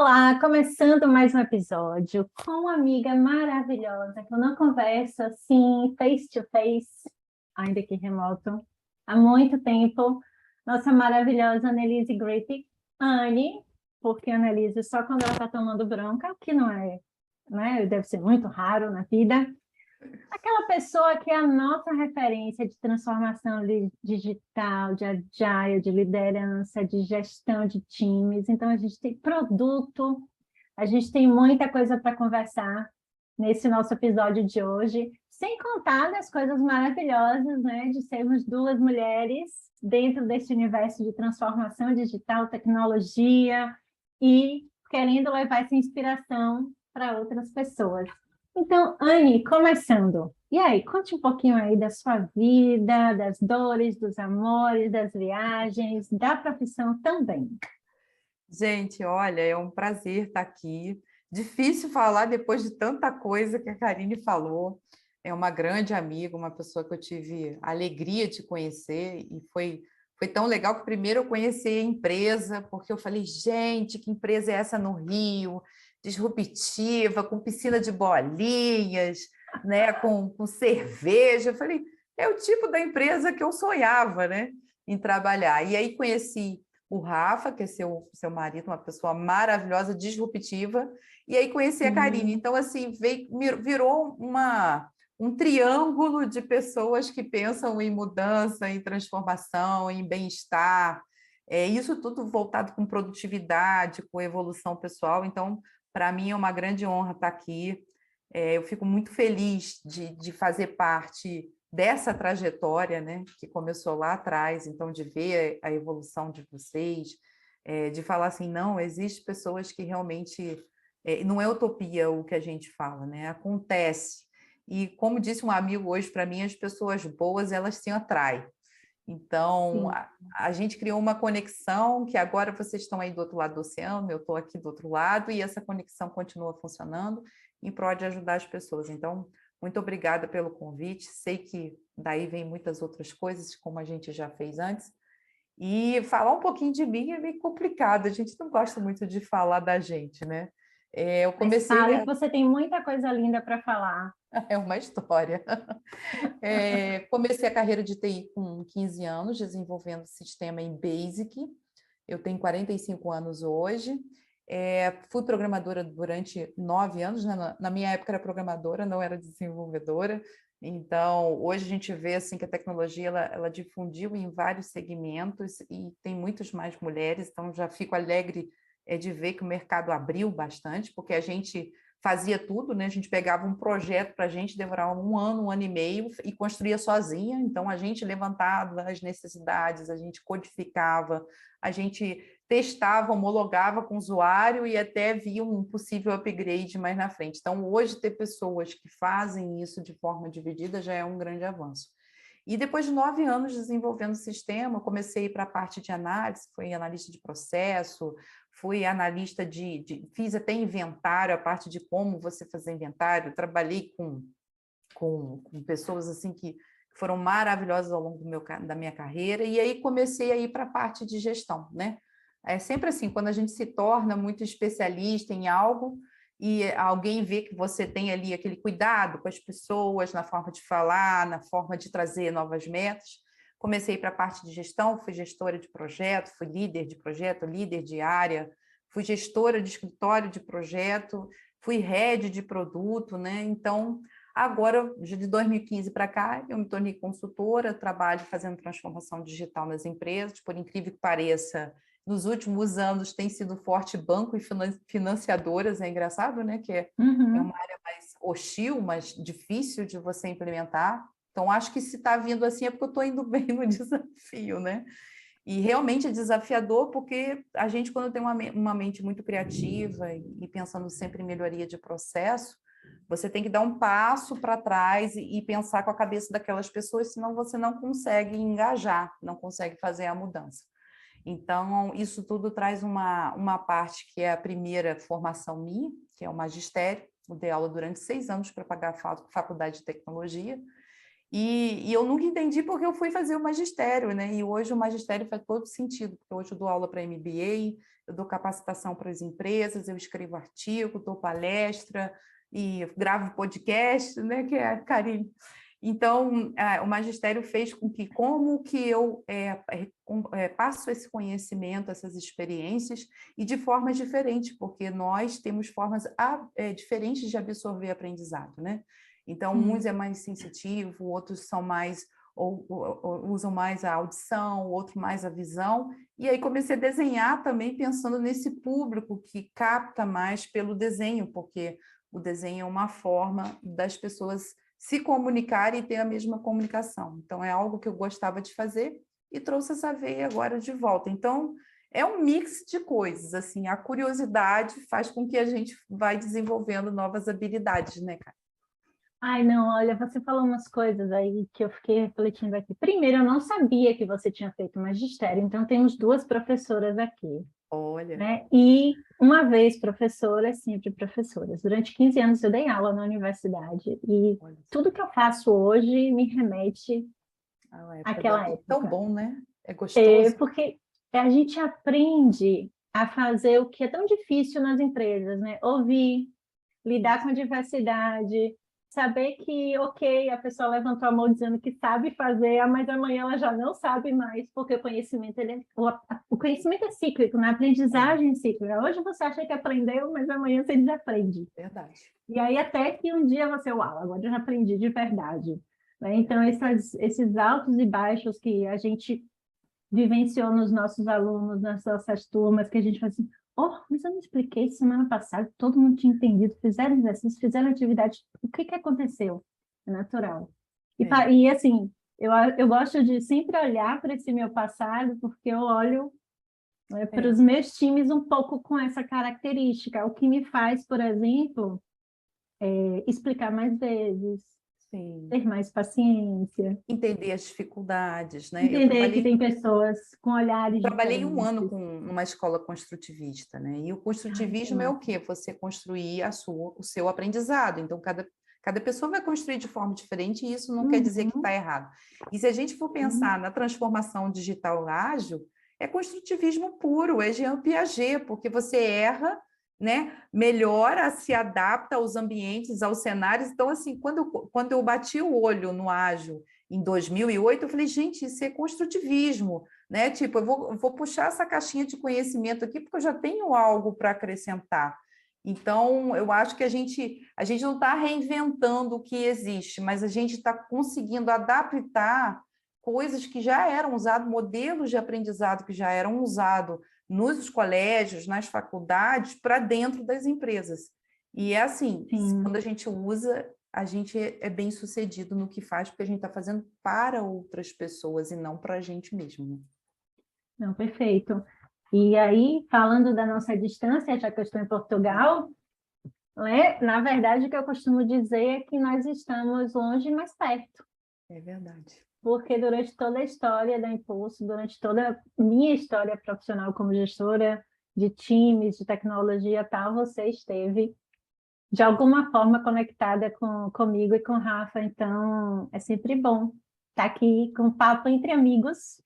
Olá, começando mais um episódio com uma amiga maravilhosa que eu não converso assim face to face, ainda que remoto, há muito tempo. Nossa maravilhosa Annelise Gripe, Anne, porque a Annelise só quando ela está tomando bronca, o que não é, né? Deve ser muito raro na vida. Aquela pessoa que é a nossa referência de transformação digital, de agile, de liderança, de gestão de times. Então, a gente tem produto, a gente tem muita coisa para conversar nesse nosso episódio de hoje, sem contar das coisas maravilhosas, né, de sermos duas mulheres dentro desse universo de transformação digital, tecnologia e querendo levar essa inspiração para outras pessoas. Então, Anne, começando. E aí, conte um pouquinho aí da sua vida, das dores, dos amores, das viagens, da profissão também. Gente, olha, é um prazer estar aqui. Difícil falar depois de tanta coisa que a Karine falou. É uma grande amiga, uma pessoa que eu tive a alegria de conhecer e foi tão legal que primeiro eu conheci a empresa, porque eu falei, gente, que empresa é essa no Rio? Disruptiva, com piscina de bolinhas, né, com cerveja. Eu falei, é o tipo da empresa que eu sonhava, né, em trabalhar. E aí conheci o Rafa, que é seu marido, uma pessoa maravilhosa, disruptiva, e aí conheci a Karine. Sim. Então, assim, virou um triângulo de pessoas que pensam em mudança, em transformação, em bem-estar. Isso tudo voltado com produtividade, com evolução pessoal. Então, para mim é uma grande honra estar aqui. Eu fico muito feliz de fazer parte dessa trajetória, né, que começou lá atrás, então de ver a evolução de vocês, de falar assim, não, existem pessoas que realmente, não é utopia o que a gente fala, né, acontece. E como disse um amigo hoje para mim, as pessoas boas, elas se atraem. Então, Sim. a gente criou uma conexão que agora vocês estão aí do outro lado do oceano, eu estou aqui do outro lado, e essa conexão continua funcionando em prol de ajudar as pessoas. Então, muito obrigada pelo convite. Sei que daí vem muitas outras coisas, como a gente já fez antes. E falar um pouquinho de mim é meio complicado, a gente não gosta muito de falar da gente, né? Eu Mas comecei fale que você tem muita coisa linda para falar. é uma história. Comecei a carreira de TI com 15 anos, desenvolvendo sistema em Basic. Eu tenho 45 anos hoje. Fui programadora durante 9 anos, né? Na minha época era programadora, não era desenvolvedora. Então, hoje a gente vê assim, que a tecnologia ela difundiu em vários segmentos e tem muitas mais mulheres, então já fico alegre de ver que o mercado abriu bastante, porque a gente fazia tudo, né? A gente pegava um projeto para a gente, demorava um ano e meio e construía sozinha. Então, a gente levantava as necessidades, a gente codificava, a gente testava, homologava com o usuário e até via um possível upgrade mais na frente. Então, hoje, ter pessoas que fazem isso de forma dividida já é um grande avanço. E depois de 9 anos desenvolvendo o sistema, comecei a ir para a parte de análise, fui analista de processo, fui analista fiz até inventário, a parte de como você fazer inventário, trabalhei com pessoas assim que foram maravilhosas ao longo da minha carreira, e aí comecei a ir para a parte de gestão, né? É sempre assim, quando a gente se torna muito especialista em algo e alguém vê que você tem ali aquele cuidado com as pessoas, na forma de falar, na forma de trazer novas metas. Comecei para a parte de gestão, fui gestora de projeto, fui líder de projeto, líder de área, fui gestora de escritório de projeto, fui head de produto, né? Então, agora, de 2015 para cá, eu me tornei consultora, trabalho fazendo transformação digital nas empresas, por incrível que pareça, nos últimos anos tem sido forte banco e financiadoras, é engraçado, né? Que é uma Uhum. área mais hostil, mais difícil de você implementar. Então, acho que se está vindo assim é porque eu estou indo bem no desafio, né? E realmente é desafiador porque a gente, quando tem uma mente muito criativa e pensando sempre em melhoria de processo, você tem que dar um passo para trás e pensar com a cabeça daquelas pessoas, senão você não consegue engajar, não consegue fazer a mudança. Então, isso tudo traz uma parte que é a primeira formação minha, que é o magistério. Eu dei aula durante 6 anos para pagar a faculdade de tecnologia. E eu nunca entendi porque eu fui fazer o magistério, né? E hoje o magistério faz todo sentido, porque hoje eu dou aula para MBA, eu dou capacitação para as empresas, eu escrevo artigo, dou palestra e gravo podcast, né? Que é a Karine. Então, o magistério fez com que, como que eu passo esse conhecimento, essas experiências, e de formas diferentes, porque nós temos formas diferentes de absorver aprendizado, né? Então, uns é mais sensitivo, outros são mais, ou usam mais a audição, outro mais a visão. E aí comecei a desenhar também pensando nesse público que capta mais pelo desenho, porque o desenho é uma forma das pessoas se comunicarem e ter a mesma comunicação. Então, é algo que eu gostava de fazer e trouxe essa veia agora de volta. Então, é um mix de coisas, assim, a curiosidade faz com que a gente vai desenvolvendo novas habilidades, né, cara? Ai, não, olha, você falou umas coisas aí que eu fiquei refletindo aqui. Primeiro, eu não sabia que você tinha feito magistério, então temos duas professoras aqui, Olha, né? E uma vez professora, sempre professoras. Durante 15 anos eu dei aula na universidade e olha tudo que eu faço hoje me remete a época da... àquela Tão época. bom, né? É É gostoso. porque a gente aprende a fazer o que é tão difícil nas empresas, né? Ouvir, lidar com a diversidade, saber que, ok, a pessoa levantou a mão dizendo que sabe fazer, mas amanhã ela já não sabe mais, porque o conhecimento, o conhecimento é cíclico, né? A É, aprendizagem é cíclica. Hoje você acha que aprendeu, mas amanhã você desaprende. verdade. E aí até que um dia você, uau, agora eu já aprendi de verdade. Né? Então, esses altos e baixos que a gente vivenciou nos nossos alunos, nas nossas turmas, que a gente fala assim, oh, mas eu não expliquei semana passada, todo mundo tinha entendido, fizeram exercício, fizeram atividade, o que que aconteceu? É natural. É, E assim, eu gosto de sempre olhar para esse meu passado, porque eu olho, né, para é, os meus times um pouco com essa característica, o que me faz, por exemplo, explicar mais vezes, sim. ter mais paciência, Entender as dificuldades, né? entender que tem pessoas com olhares Trabalhei um ano diferentes. com numa escola construtivista, né? E o Ai, que construtivismo é o massa. quê? Você construir o seu aprendizado. Então, cada pessoa vai construir de forma diferente e isso não quer dizer que está Uhum, errado. E se a gente for sim. pensar na transformação digital ágil, é construtivismo puro, é Jean Piaget, porque você erra, né? Melhora, se adapta aos ambientes, aos cenários. Então, assim, quando eu bati o olho no ágil em 2008, eu falei, gente, isso é construtivismo, né? Tipo, eu vou puxar essa caixinha de conhecimento aqui porque eu já tenho algo para acrescentar. Então, eu acho que a gente não está reinventando o que existe, mas a gente está conseguindo adaptar coisas que já eram usadas, modelos de aprendizado que já eram usados nos colégios, nas faculdades, para dentro das empresas. E é assim, quando Sim, a gente usa, a gente é bem sucedido no que faz, porque a gente está fazendo para outras pessoas e não para a gente mesmo, né? não, perfeito. E aí, falando da nossa distância, já que eu estou em Portugal, né, na verdade, o que eu costumo dizer é que nós estamos longe, mas perto, É verdade. porque durante toda a história da Impulso, durante toda a minha história profissional como gestora de times, de tecnologia e tal, você esteve de alguma forma conectada comigo e com o Rafa, então é sempre bom estar aqui com um papo entre amigos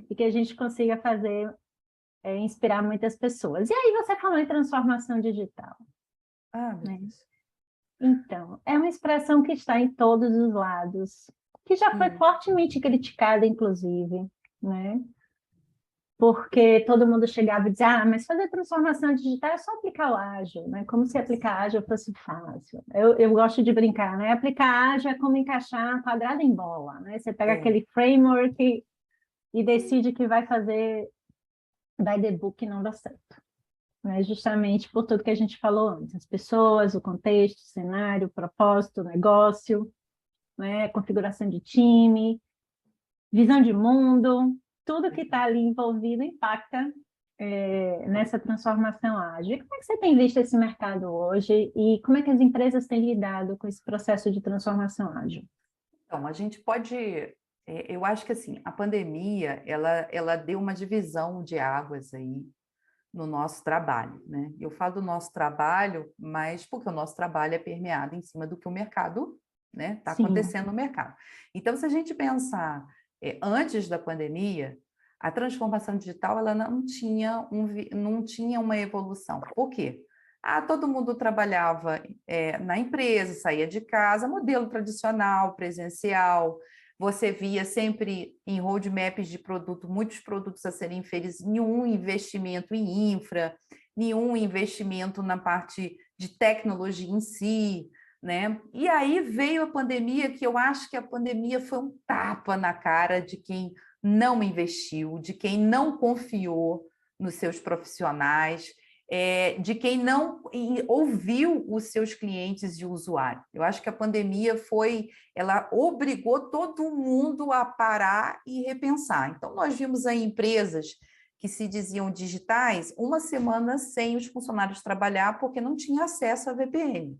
e que a gente consiga fazer inspirar muitas pessoas. E aí você falou em transformação digital, Ah, meu né? Deus. Então, é uma expressão que está em todos os lados, que já foi Hum, fortemente criticada, inclusive, né? Porque todo mundo chegava e dizia, ah, mas fazer transformação digital é só aplicar o ágil, né? Como se aplicar ágil fosse fácil. Eu gosto de brincar, né? Aplicar ágil é como encaixar quadrado em bola, né? Você pega é, aquele framework e decide que vai fazer by the book e não dá certo. Né? Justamente por tudo que a gente falou antes, as pessoas, o contexto, o cenário, o propósito, o negócio, né? Configuração de time, visão de mundo, tudo que está ali envolvido impacta nessa transformação ágil. E como é que você tem visto esse mercado hoje e como é que as empresas têm lidado com esse processo de transformação ágil? então, a gente pode. Eu acho que assim, a pandemia ela deu uma divisão de águas aí no nosso trabalho, né? Eu falo do nosso trabalho, mas porque o nosso trabalho é permeado em cima do que o mercado né? Está Sim, acontecendo no mercado. Então, se a gente pensar antes da pandemia, a transformação digital ela não tinha uma evolução. Por quê? Todo mundo trabalhava na empresa, saía de casa, modelo tradicional, presencial. Você via sempre em roadmaps de produto, muitos produtos a serem feitos, nenhum investimento em infra, nenhum investimento na parte de tecnologia em si, né? E aí veio a pandemia, que eu acho que a pandemia foi um tapa na cara de quem não investiu, de quem não confiou nos seus profissionais, de quem não ouviu os seus clientes e usuários. Eu acho que a pandemia ela obrigou todo mundo a parar e repensar. Então, nós vimos aí empresas que se diziam digitais, uma semana sem os funcionários trabalhar porque não tinha acesso a VPN.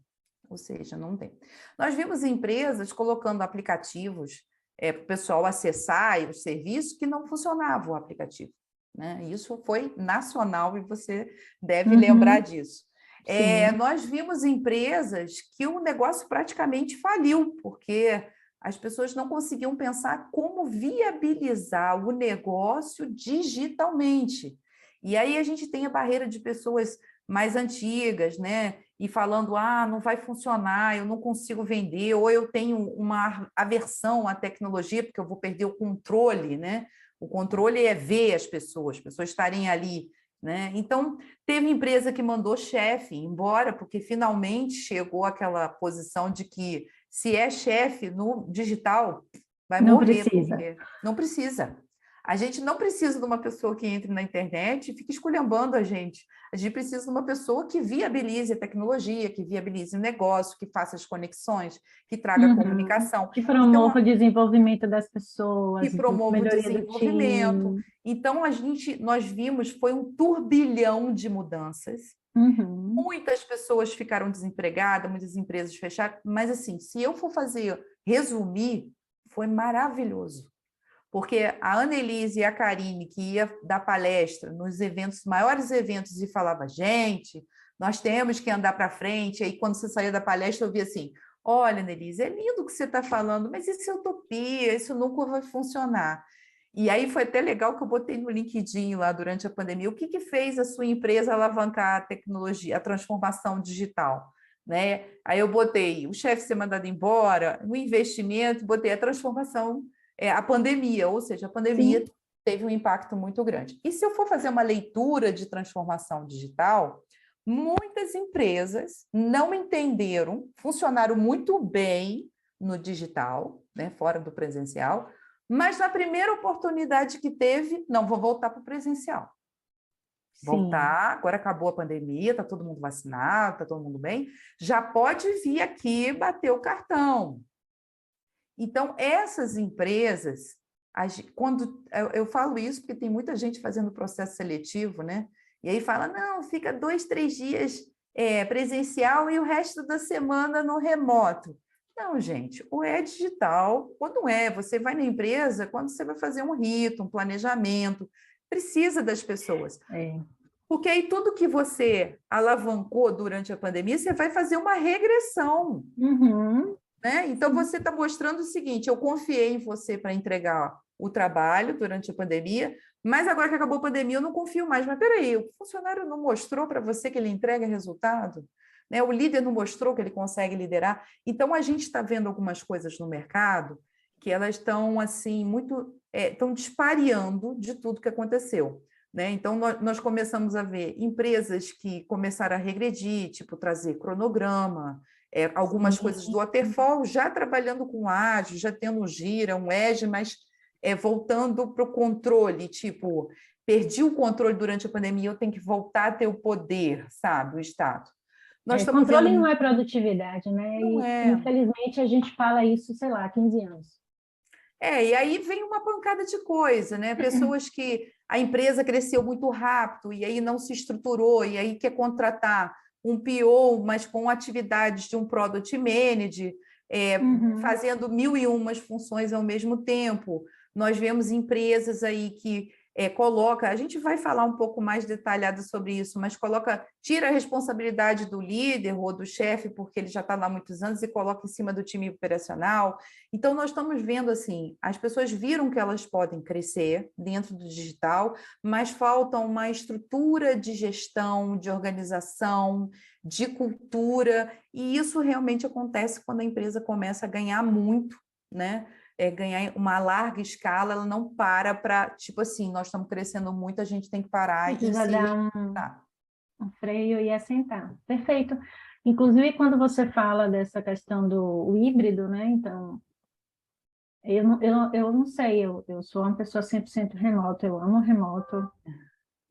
Ou seja, não tem. Nós vimos empresas colocando aplicativos para o pessoal acessar os serviços que não funcionava o aplicativo, né? Isso foi nacional e você deve lembrar uhum, disso. sim, Nós vimos empresas que o negócio praticamente faliu, porque as pessoas não conseguiam pensar como viabilizar o negócio digitalmente. E aí a gente tem a barreira de pessoas mais antigas, né? E falando, não vai funcionar, eu não consigo vender, ou eu tenho uma aversão à tecnologia, porque eu vou perder o controle, né? O controle é ver as pessoas estarem ali, né? Então, teve empresa que mandou chefe embora, porque finalmente chegou àquela posição de que se é chefe no digital, vai não morrer, precisa. porque não precisa. A gente não precisa de uma pessoa que entre na internet e fique esculhambando a gente. A gente precisa de uma pessoa que viabilize a tecnologia, que viabilize o negócio, que faça as conexões, que traga Uhum. comunicação. Que Então, promova o desenvolvimento das que pessoas, promova o melhoria do desenvolvimento. time. Então, nós vimos, foi um turbilhão de mudanças. Uhum. Muitas pessoas ficaram desempregadas, muitas empresas fecharam, mas assim, se eu for resumir, foi maravilhoso. Porque a Annelise e a Karine, que ia dar palestra nos eventos, maiores eventos, e falava, gente, nós temos que andar para frente. Aí, quando você saía da palestra, eu via assim, olha, Annelise, é lindo o que você está falando, mas isso é utopia, isso nunca vai funcionar. E aí foi até legal que eu botei no LinkedIn lá durante a pandemia, o que fez a sua empresa alavancar a tecnologia, a transformação digital? Né? Aí eu botei o chefe ser mandado embora, o investimento, botei a transformação a pandemia, ou seja, a pandemia Sim, teve um impacto muito grande. E se eu for fazer uma leitura de transformação digital, muitas empresas não entenderam, funcionaram muito bem no digital, né, fora do presencial, mas na primeira oportunidade que teve, não, vou voltar para o presencial. sim, Voltar, agora acabou a pandemia, está todo mundo vacinado, está todo mundo bem, já pode vir aqui bater o cartão. Então, essas empresas, quando eu falo isso porque tem muita gente fazendo processo seletivo, né? E aí fala, não, fica 2, 3 dias presencial e o resto da semana no remoto. Não, gente, ou é digital, ou não é. Você vai na empresa quando você vai fazer um rito, um planejamento, precisa das pessoas. é. Porque aí tudo que você alavancou durante a pandemia, você vai fazer uma regressão. Uhum. Né? Então, Sim. você está mostrando o seguinte: eu confiei em você para entregar o trabalho durante a pandemia, mas agora que acabou a pandemia, eu não confio mais. Mas peraí, o funcionário não mostrou para você que ele entrega resultado? Né? O líder não mostrou que ele consegue liderar? Então, a gente está vendo algumas coisas no mercado que elas estão assim muito estão dispareando de tudo que aconteceu. Né? Então, nós começamos a ver empresas que começaram a regredir, tipo trazer cronograma, algumas coisas do Sim. waterfall, já trabalhando com ágil, já tendo Gira, um Edge, mas voltando para o controle, tipo, perdi o controle durante a pandemia, eu tenho que voltar a ter o poder, sabe, o Estado. Nós estamos Controle não vendo, é produtividade, né? não E é. infelizmente a gente fala isso, sei lá, há 15 anos. E aí vem uma pancada de coisa, né? Pessoas que a empresa cresceu muito rápido e aí não se estruturou, e aí quer contratar um PO, mas com atividades de um Product Manager, Uhum. fazendo mil e umas funções ao mesmo tempo. Nós vemos empresas aí que coloca, a gente vai falar um pouco mais detalhado sobre isso, mas tira a responsabilidade do líder ou do chefe, porque ele já está lá há muitos anos, e coloca em cima do time operacional. Então, nós estamos vendo assim, as pessoas viram que elas podem crescer dentro do digital, mas falta uma estrutura de gestão, de organização, de cultura, e isso realmente acontece quando a empresa começa a ganhar muito, né? Ganhar uma larga escala, ela não para, tipo assim, nós estamos crescendo muito, a gente tem que parar e Precisa se dar reinventar. um freio e assentar. Perfeito. Inclusive, quando você fala dessa questão do híbrido, né? Então, eu não sei, eu sou uma pessoa 100% remota, eu amo remoto.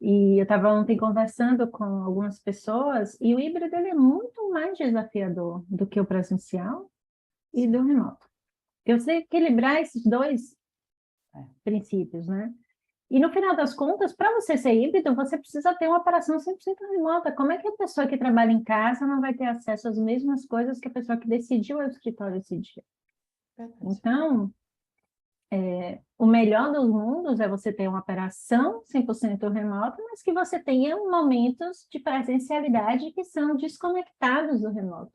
E eu estava ontem conversando com algumas pessoas e o híbrido ele é muito mais desafiador do que o presencial e do remoto. Eu sei equilibrar esses dois princípios, né? E no final das contas, para você ser híbrido, você precisa ter uma operação 100% remota. Como é que a pessoa que trabalha em casa não vai ter acesso às mesmas coisas que a pessoa que decidiu ir ao escritório esse dia? Então, o melhor dos mundos é você ter uma operação 100% remota, mas que você tenha momentos de presencialidade que são desconectados do remoto.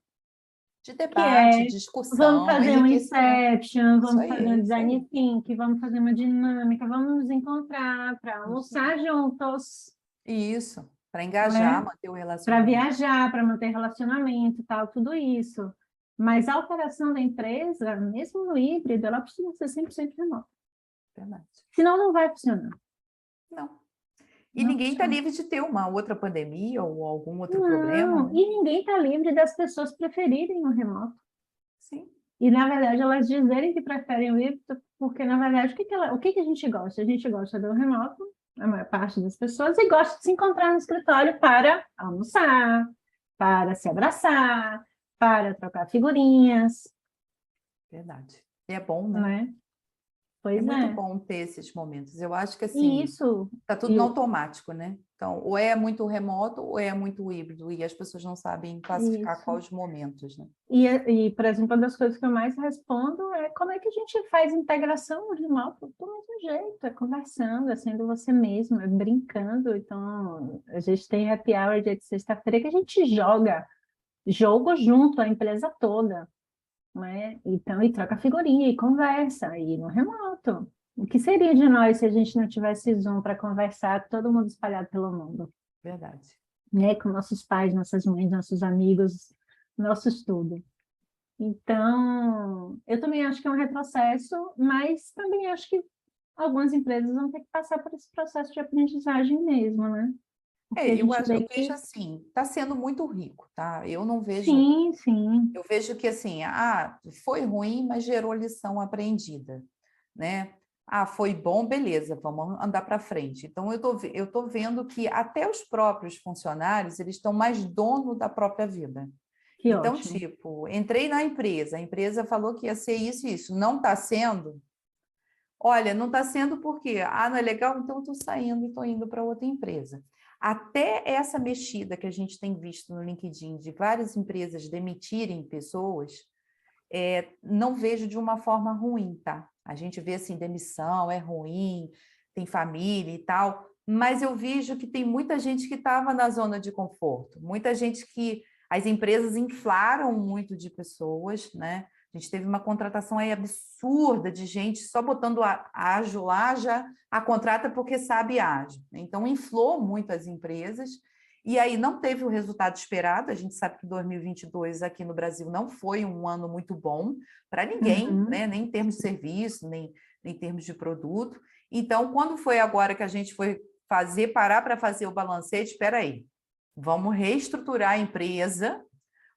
De Que debate, é, vamos discussão, fazer um enriquecimento. inception, Isso vamos fazer um aí, isso design aí. thinking, vamos fazer uma dinâmica, vamos nos encontrar para Isso, almoçar juntos, isso. Para não engajar, é? manter o Para relacionamento. viajar, para manter relacionamento, tal, tudo isso. Mas a operação da empresa, mesmo no híbrido, ela precisa ser 100% remota. Verdade. Senão não vai funcionar. Não. E Não ninguém está funciona. livre de ter uma outra pandemia ou algum outro problema, Não, né? e ninguém está livre das pessoas preferirem o remoto. Sim, E, na verdade, elas dizerem que preferem o híbrido, porque, na verdade, o que que a gente gosta? A gente gosta do remoto, a maior parte das pessoas, e gosta de se encontrar no escritório para almoçar, para se abraçar, para trocar figurinhas, verdade. E é bom, né? né? É Pois muito é. bom ter esses momentos. Eu acho que E assim, isso, tá tudo e, no o- automático, né? Então, ou é muito remoto ou é muito híbrido, e as pessoas não sabem classificar isso. quais momentos, né? Por exemplo, uma das coisas que eu mais respondo é como é que a gente faz integração no remoto do mesmo jeito, é conversando, é sendo você mesmo, é brincando. Então, a gente tem happy hour dia de sexta-feira que a gente joga jogo junto, a empresa toda, né? Então, e troca figurinha e conversa, aí no remoto. O que seria de nós se a gente não tivesse Zoom para conversar, todo mundo espalhado pelo mundo, Verdade. né? Com nossos pais, nossas mães, nossos amigos, nossos tudo. Então, eu também acho que é um retrocesso, mas também acho que algumas empresas vão ter que passar por esse processo de aprendizagem mesmo, né? Porque a gente Eu vê vejo que assim, está sendo muito rico, tá? Eu não vejo, sim, sim, eu vejo que assim, foi ruim, mas gerou lição aprendida, né? Foi bom, beleza, vamos andar para frente. Então, eu tô vendo que até os próprios funcionários, eles estão mais dono da própria vida. que Então, ótimo. tipo, entrei na empresa, a empresa falou que ia ser isso e isso, não está sendo. Olha, não está sendo por quê? Não é legal? Então eu estou saindo e estou indo para outra empresa. Até essa mexida que a gente tem visto no LinkedIn de várias empresas demitirem pessoas, não vejo de uma forma ruim, tá? A gente vê assim, demissão é ruim, tem família e tal, mas eu vejo que tem muita gente que estava na zona de conforto, muita gente que as empresas inflaram muito de pessoas, né? A gente teve uma contratação aí absurda de gente só botando ágil lá, já a contrata porque sabe ágil. Então, inflou muito as empresas, e aí não teve o resultado esperado. A gente sabe que 2022 aqui no Brasil não foi um ano muito bom para ninguém, Uhum. né? Nem em termos de serviço, nem em termos de produto. Então, quando foi agora que a gente foi parar para fazer o balancete, espera aí, vamos reestruturar a empresa,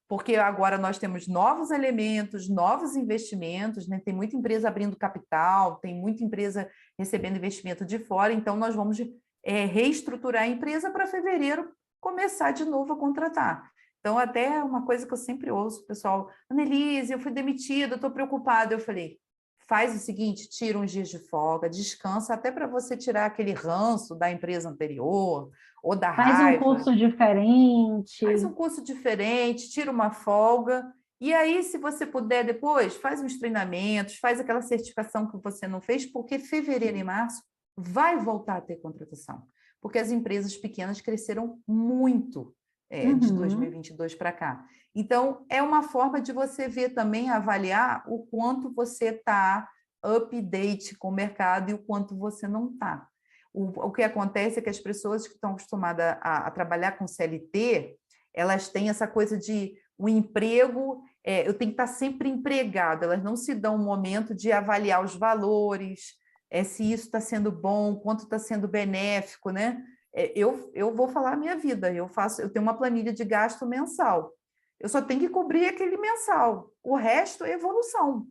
porque agora nós temos novos elementos, novos investimentos, né? Tem muita empresa abrindo capital, tem muita empresa recebendo investimento de fora, então nós vamos reestruturar a empresa para fevereiro começar de novo a contratar. Então, até uma coisa que eu sempre ouço, pessoal, Annelise, eu fui demitida, estou preocupada. Eu falei, faz o seguinte, tira uns dias de folga, descansa, até para você tirar aquele ranço da empresa anterior, ou da Faz um raiva. curso Faz diferente. um curso diferente, tira uma folga, e aí, se você puder depois, faz uns treinamentos, faz aquela certificação que você não fez, porque fevereiro e março vai voltar a ter contratação, porque as empresas pequenas cresceram muito de 2022 para cá. Então, é uma forma de você ver também, avaliar o quanto você está update com o mercado e o quanto você não está. O que acontece é que as pessoas que estão acostumadas a trabalhar com CLT, elas têm essa coisa de o emprego, eu tenho que estar sempre empregado, elas não se dão um momento de avaliar os valores, se isso está sendo bom, quanto está sendo benéfico, né? Eu vou falar a minha vida, eu tenho uma planilha de gasto mensal, eu só tenho que cobrir aquele mensal, o resto é evolução.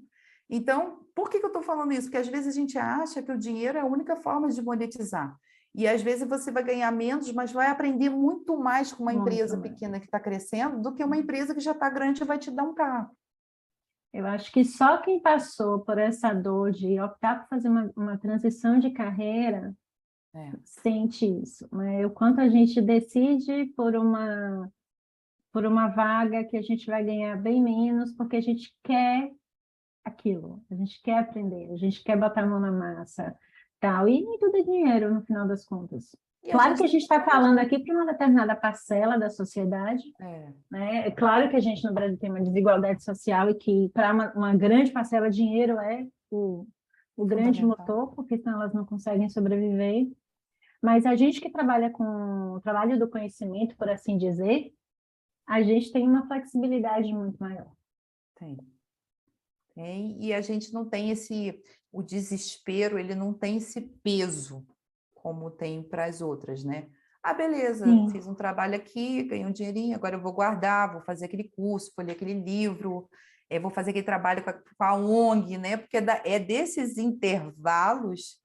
Então, por que eu estou falando isso? Porque às vezes a gente acha que o dinheiro é a única forma de monetizar. E às vezes você vai ganhar menos, mas vai aprender muito mais com uma empresa pequena que está crescendo do que uma empresa que já está grande e vai te dar um carro. Eu acho que só quem passou por essa dor de optar por fazer uma transição de carreira sente isso, né? O quanto a gente decide por uma vaga que a gente vai ganhar bem menos, porque a gente quer aquilo, a gente quer aprender, a gente quer botar a mão na massa, tal, e nem tudo é dinheiro no final das contas. Claro que a gente está falando aqui para uma determinada parcela da sociedade, né? É claro que a gente no Brasil tem uma desigualdade social e que para uma grande parcela dinheiro é o grande motor, porque senão elas não conseguem sobreviver. Mas a gente que trabalha com o trabalho do conhecimento, por assim dizer, a gente tem uma flexibilidade muito maior. Tem. E a gente não tem o desespero, ele não tem esse peso como tem para as outras, né? Ah, beleza, fiz um trabalho aqui, ganhei um dinheirinho, agora eu vou guardar, vou fazer aquele curso, vou ler aquele livro, vou fazer aquele trabalho com a ONG, né? Porque é desses intervalos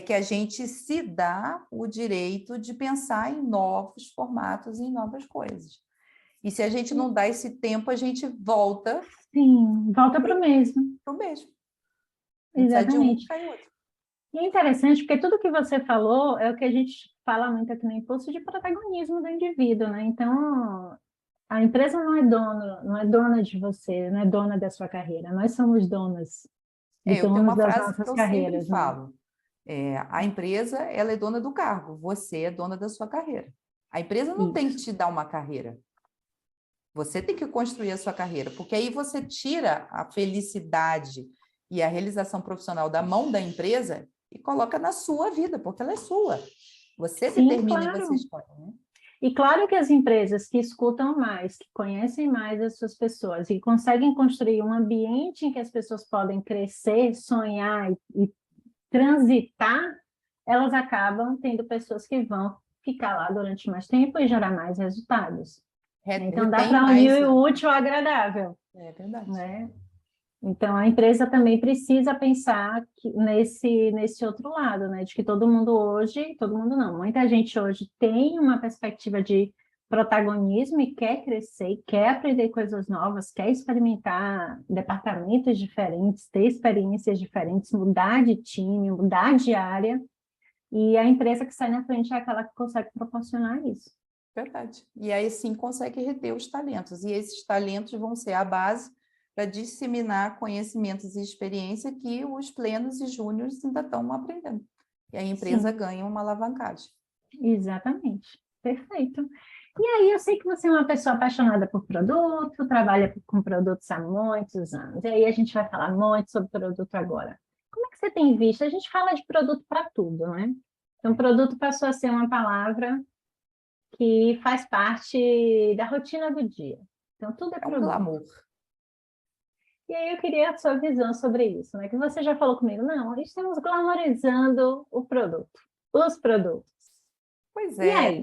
que a gente se dá o direito de pensar em novos formatos e em novas coisas. E se a gente não dá esse tempo, a gente volta... Sim, volta para o mesmo. Para o mesmo. Exatamente. Sai outro. E é interessante, porque tudo que você falou é o que a gente fala muito aqui no Impulso de protagonismo do indivíduo, né? Então, a empresa não é dona de você, não é dona da sua carreira. Nós somos donas e Eu tenho donos uma das frase que nossas eu carreiras. sempre falo. A empresa, ela é dona do cargo, você é dona da sua carreira. A empresa não tem que te dar uma carreira. Você tem que construir a sua carreira, porque aí você tira a felicidade e a realização profissional da mão da empresa e coloca na sua vida, porque ela é sua. Você determina e você escolhe, né? E claro que as empresas que escutam mais, que conhecem mais as suas pessoas e conseguem construir um ambiente em que as pessoas podem crescer, sonhar e transitar, elas acabam tendo pessoas que vão ficar lá durante mais tempo e gerar mais resultados. Então, dá para unir o útil ao agradável. É verdade. Né? Então, a empresa também precisa pensar nesse outro lado, né? De que todo mundo não, muita gente hoje tem uma perspectiva de protagonismo e quer crescer, quer aprender coisas novas, quer experimentar departamentos diferentes, ter experiências diferentes, mudar de time, mudar de área, e a empresa que sai na frente é aquela que consegue proporcionar isso. Verdade. E aí sim consegue reter os talentos, e esses talentos vão ser a base para disseminar conhecimentos e experiência que os plenos e júniores ainda estão aprendendo. E a empresa ganha uma alavancagem. Exatamente. Perfeito. E aí, eu sei que você é uma pessoa apaixonada por produto, trabalha com produtos há muitos anos. E aí, a gente vai falar muito sobre produto agora. Como é que você tem visto? A gente fala de produto para tudo, né? Então, produto passou a ser uma palavra que faz parte da rotina do dia. Então, tudo é produto. Um glamour. E aí eu queria a sua visão sobre isso, né? Que você já falou comigo, não, estamos glamorizando o produto, os produtos. Pois é,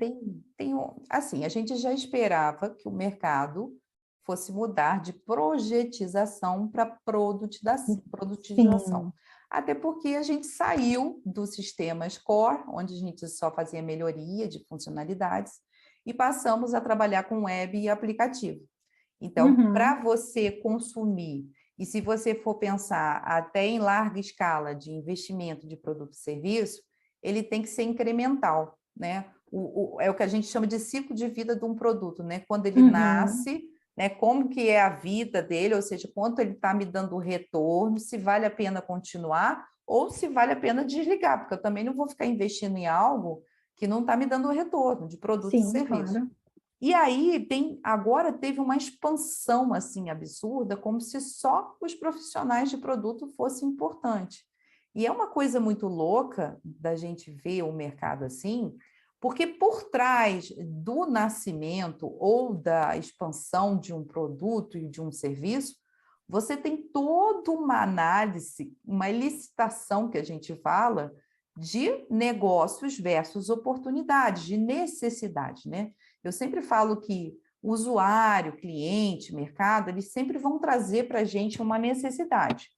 assim, a gente já esperava que o mercado fosse mudar de projetização para produtização. Sim. Até porque a gente saiu do sistema Core, onde a gente só fazia melhoria de funcionalidades, e passamos a trabalhar com web e aplicativo. Então, para você consumir, e se você for pensar até em larga escala de investimento de produto e serviço, ele tem que ser incremental, né? É o que a gente chama de ciclo de vida de um produto, né? Quando ele nasce, né? Como que é a vida dele, ou seja, quanto ele está me dando retorno, se vale a pena continuar, ou se vale a pena desligar, porque eu também não vou ficar investindo em algo que não está me dando retorno de produto e Sim, serviço. claro. E aí agora teve uma expansão assim absurda, como se só os profissionais de produto fossem importantes. E é uma coisa muito louca da gente ver o mercado assim, porque por trás do nascimento ou da expansão de um produto e de um serviço, você tem toda uma análise, uma licitação que a gente fala de negócios versus oportunidades, de necessidade, né? Eu sempre falo que o usuário, cliente, mercado, eles sempre vão trazer para a gente uma necessidade.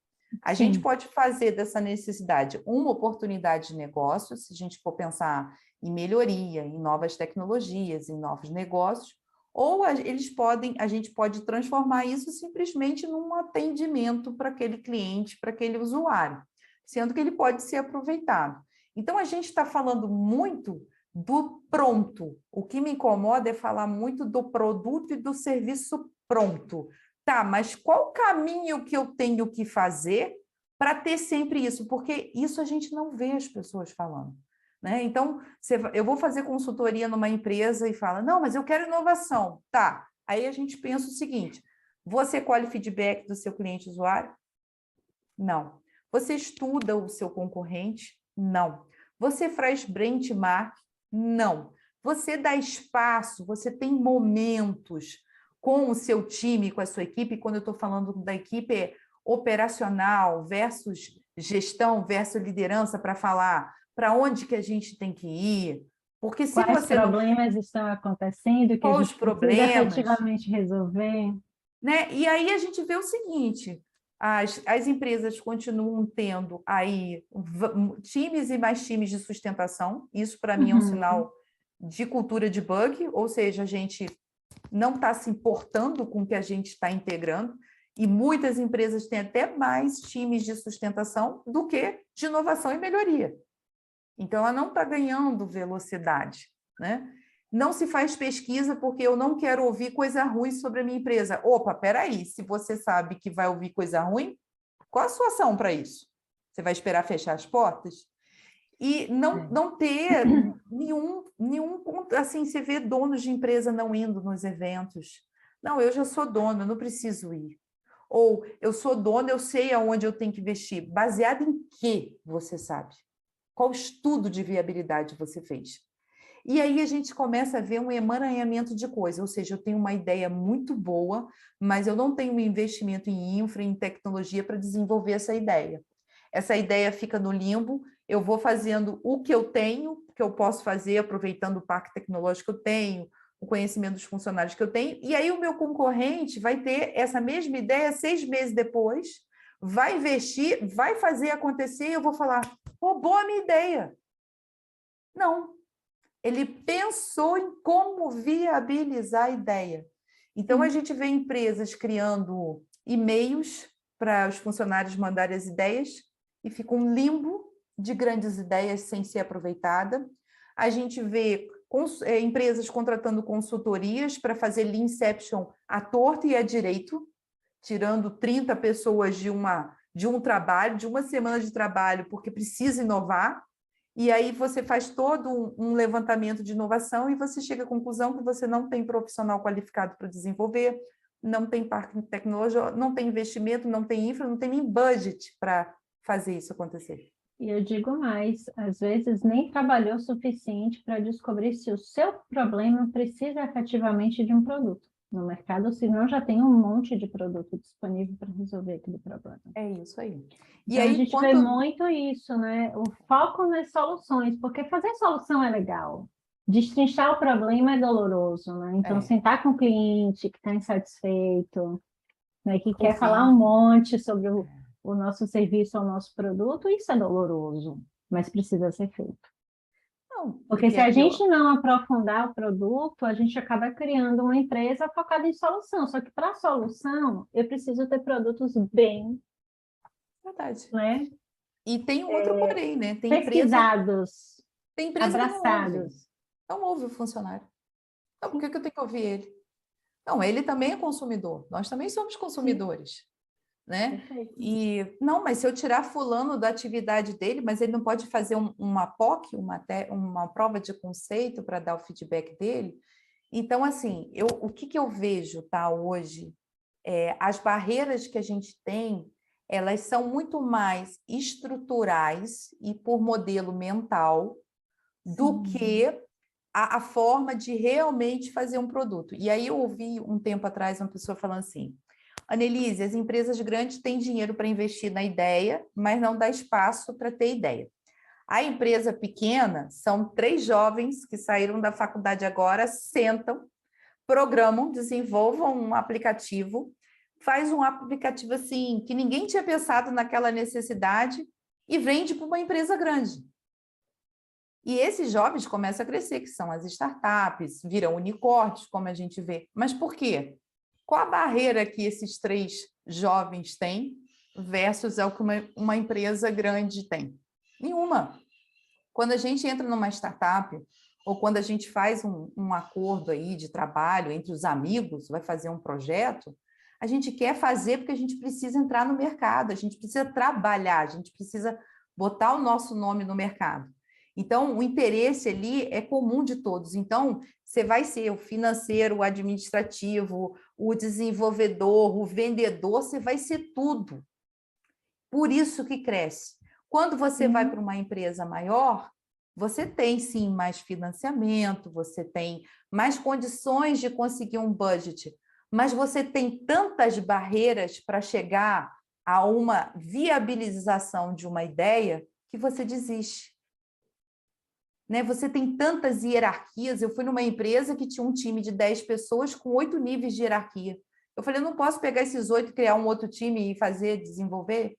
A gente Sim. pode fazer dessa necessidade uma oportunidade de negócio, se a gente for pensar em melhoria, em novas tecnologias, em novos negócios, ou a gente pode transformar isso simplesmente num atendimento para aquele cliente, para aquele usuário, sendo que ele pode ser aproveitado. Então, a gente está falando muito do pronto. O que me incomoda é falar muito do produto e do serviço pronto. Tá, mas qual caminho que eu tenho que fazer para ter sempre isso? Porque isso a gente não vê as pessoas falando. Né? Então, eu vou fazer consultoria numa empresa e fala, não, mas eu quero inovação. Tá, aí a gente pensa o seguinte, você colhe feedback do seu cliente usuário? Não. Você estuda o seu concorrente? Não. Você faz benchmark? Não. Você dá espaço, você tem momentos com o seu time, com a sua equipe. Quando eu estou falando da equipe, é operacional versus gestão versus liderança para falar para onde que a gente tem que ir. Porque se Quais você não... problemas estão acontecendo que a Quais os gente precisa problemas? efetivamente resolver? Né? E aí a gente vê o seguinte, as empresas continuam tendo aí times e mais times de sustentação, isso para mim é um Uhum. sinal de cultura de bug, ou seja, a gente não está se importando com o que a gente está integrando, e muitas empresas têm até mais times de sustentação do que de inovação e melhoria. Então, ela não está ganhando velocidade, né? Não se faz pesquisa porque eu não quero ouvir coisa ruim sobre a minha empresa. Opa, peraí, se você sabe que vai ouvir coisa ruim, qual a sua ação para isso? Você vai esperar fechar as portas? E não ter nenhum assim, você vê donos de empresa não indo nos eventos. Não, eu já sou dono, eu não preciso ir. Ou eu sou dono, eu sei aonde eu tenho que investir. Baseado em que você sabe? Qual estudo de viabilidade você fez? E aí a gente começa a ver um emaranhamento de coisas, ou seja, eu tenho uma ideia muito boa, mas eu não tenho um investimento em infra, em tecnologia para desenvolver essa ideia. Essa ideia fica no limbo, eu vou fazendo o que eu tenho, que eu posso fazer, aproveitando o parque tecnológico que eu tenho, o conhecimento dos funcionários que eu tenho, e aí o meu concorrente vai ter essa mesma ideia 6 meses depois, vai investir, vai fazer acontecer, e eu vou falar, roubou a minha ideia. Não, ele pensou em como viabilizar a ideia. Então, a gente vê empresas criando e-mails para os funcionários mandarem as ideias e fica um limbo de grandes ideias sem ser aproveitada. A gente vê empresas contratando consultorias para fazer Leanception à torta e à direito, tirando 30 pessoas de um trabalho, de uma semana de trabalho, porque precisa inovar. E aí você faz todo um levantamento de inovação e você chega à conclusão que você não tem profissional qualificado para desenvolver, não tem parque de tecnologia, não tem investimento, não tem infra, não tem nem budget para fazer isso acontecer. E eu digo mais, às vezes nem trabalhou o suficiente para descobrir se o seu problema precisa efetivamente de um produto no mercado, ou se não já tem um monte de produto disponível para resolver aquele problema. É isso aí. E Então, a aí, gente vê muito isso, né? O foco nas soluções, porque fazer solução é legal. Destrinchar o problema é doloroso, né? Então, sentar com o cliente que está insatisfeito, né, que quer falar um ouvir. monte sobre o nosso serviço ou o nosso produto, isso é doloroso, mas precisa ser feito. Não, Porque porque se a aqui, gente não aprofundar o produto, a gente acaba criando uma empresa focada em solução. Só que para solução, eu preciso ter produtos bem, verdade. né, E tem um outro porém, né? pesquisados, Tem empresa que não ouve. abraçados. Não ouve o funcionário. Então, por que eu tenho que ouvir ele? Não, ele também é consumidor. Nós também somos Sim. consumidores. né? Perfeito. E não, mas se eu tirar fulano da atividade dele, mas ele não pode fazer uma POC, uma prova de conceito para dar o feedback dele. Então, assim, o que eu vejo, tá, hoje, as barreiras que a gente tem, elas são muito mais estruturais e por modelo mental do que a forma de realmente fazer um produto. E aí eu ouvi um tempo atrás uma pessoa falando assim: Annelise, as empresas grandes têm dinheiro para investir na ideia, mas não dá espaço para ter ideia. A empresa pequena são 3 jovens que saíram da faculdade agora, sentam, programam, desenvolvam um aplicativo, faz um aplicativo assim, que ninguém tinha pensado naquela necessidade e vende para uma empresa grande. E esses jovens começam a crescer, que são as startups, viram unicórnios, como a gente vê. Mas por quê? Qual a barreira que esses 3 jovens têm versus o que uma empresa grande tem? Nenhuma. Quando a gente entra numa startup, ou quando a gente faz um acordo aí de trabalho entre os amigos, vai fazer um projeto, a gente quer fazer porque a gente precisa entrar no mercado, a gente precisa trabalhar, a gente precisa botar o nosso nome no mercado. Então, o interesse ali é comum de todos. Então, você vai ser o financeiro, o administrativo, o desenvolvedor, o vendedor, você vai ser tudo. Por isso que cresce. Quando você vai para uma empresa maior, você tem sim mais financiamento, você tem mais condições de conseguir um budget, mas você tem tantas barreiras para chegar a uma viabilização de uma ideia que você desiste. Né? Você tem tantas hierarquias. Eu fui numa empresa que tinha um time de 10 pessoas com 8 níveis de hierarquia. Eu falei, eu não posso pegar esses 8 e criar um outro time e fazer, desenvolver?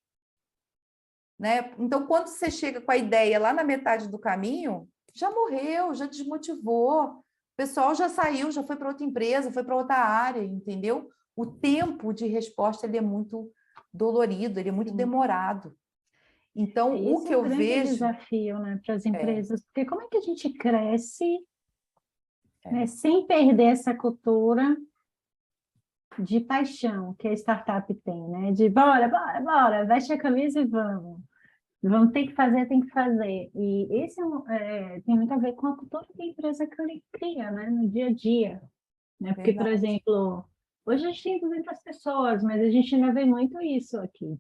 Né? Então, quando você chega com a ideia lá na metade do caminho, já morreu, já desmotivou, o pessoal já saiu, já foi para outra empresa, foi para outra área, entendeu? O tempo de resposta ele é muito dolorido, ele é muito demorado. Então, o que Esse é um eu grande vejo... desafio, né, para as empresas, porque como é que a gente cresce, É. né, sem perder essa cultura de paixão que a startup tem, né? De bora, bora, bora, veste a camisa e vamos. Vamos ter que fazer, tem que fazer. E esse tem muito a ver com a cultura que a empresa cria, né, no dia a dia. Né? Porque, por Verdade. exemplo, hoje a gente tem 200 pessoas, mas a gente ainda vê muito isso aqui.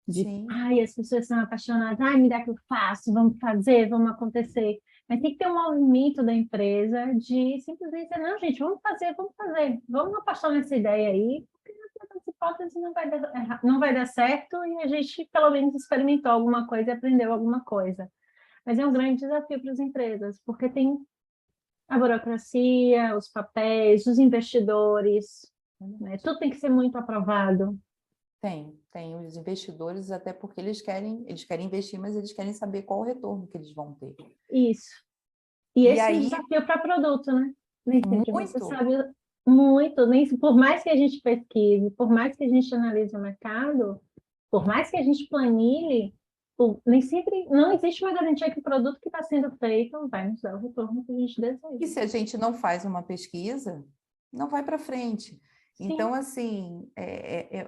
De, Sim. ai, as pessoas são apaixonadas, ai, me dá que eu faço, vamos fazer, vamos acontecer. Mas tem que ter um movimento da empresa de simplesmente dizer, não, gente, vamos apostar nessa ideia aí, porque nas hipóteses não vai dar certo e a gente pelo menos experimentou alguma coisa e aprendeu alguma coisa. Mas é um grande desafio para as empresas, porque tem a burocracia, os papéis, os investidores, né? Tudo tem que ser muito aprovado. Tem os investidores, até porque eles querem investir, mas eles querem saber qual o retorno que eles vão ter. Isso. E E esse é o aí, desafio para produto, né? Nem sempre você muito, sabe muito, nem por mais que a gente pesquise, por mais que a gente analise o mercado, por mais que a gente planilhe, nem sempre não existe uma garantia que o produto que está sendo feito vai nos dar o retorno que a gente deseja. e se a gente não faz uma pesquisa, não vai para frente. Então, Sim. assim,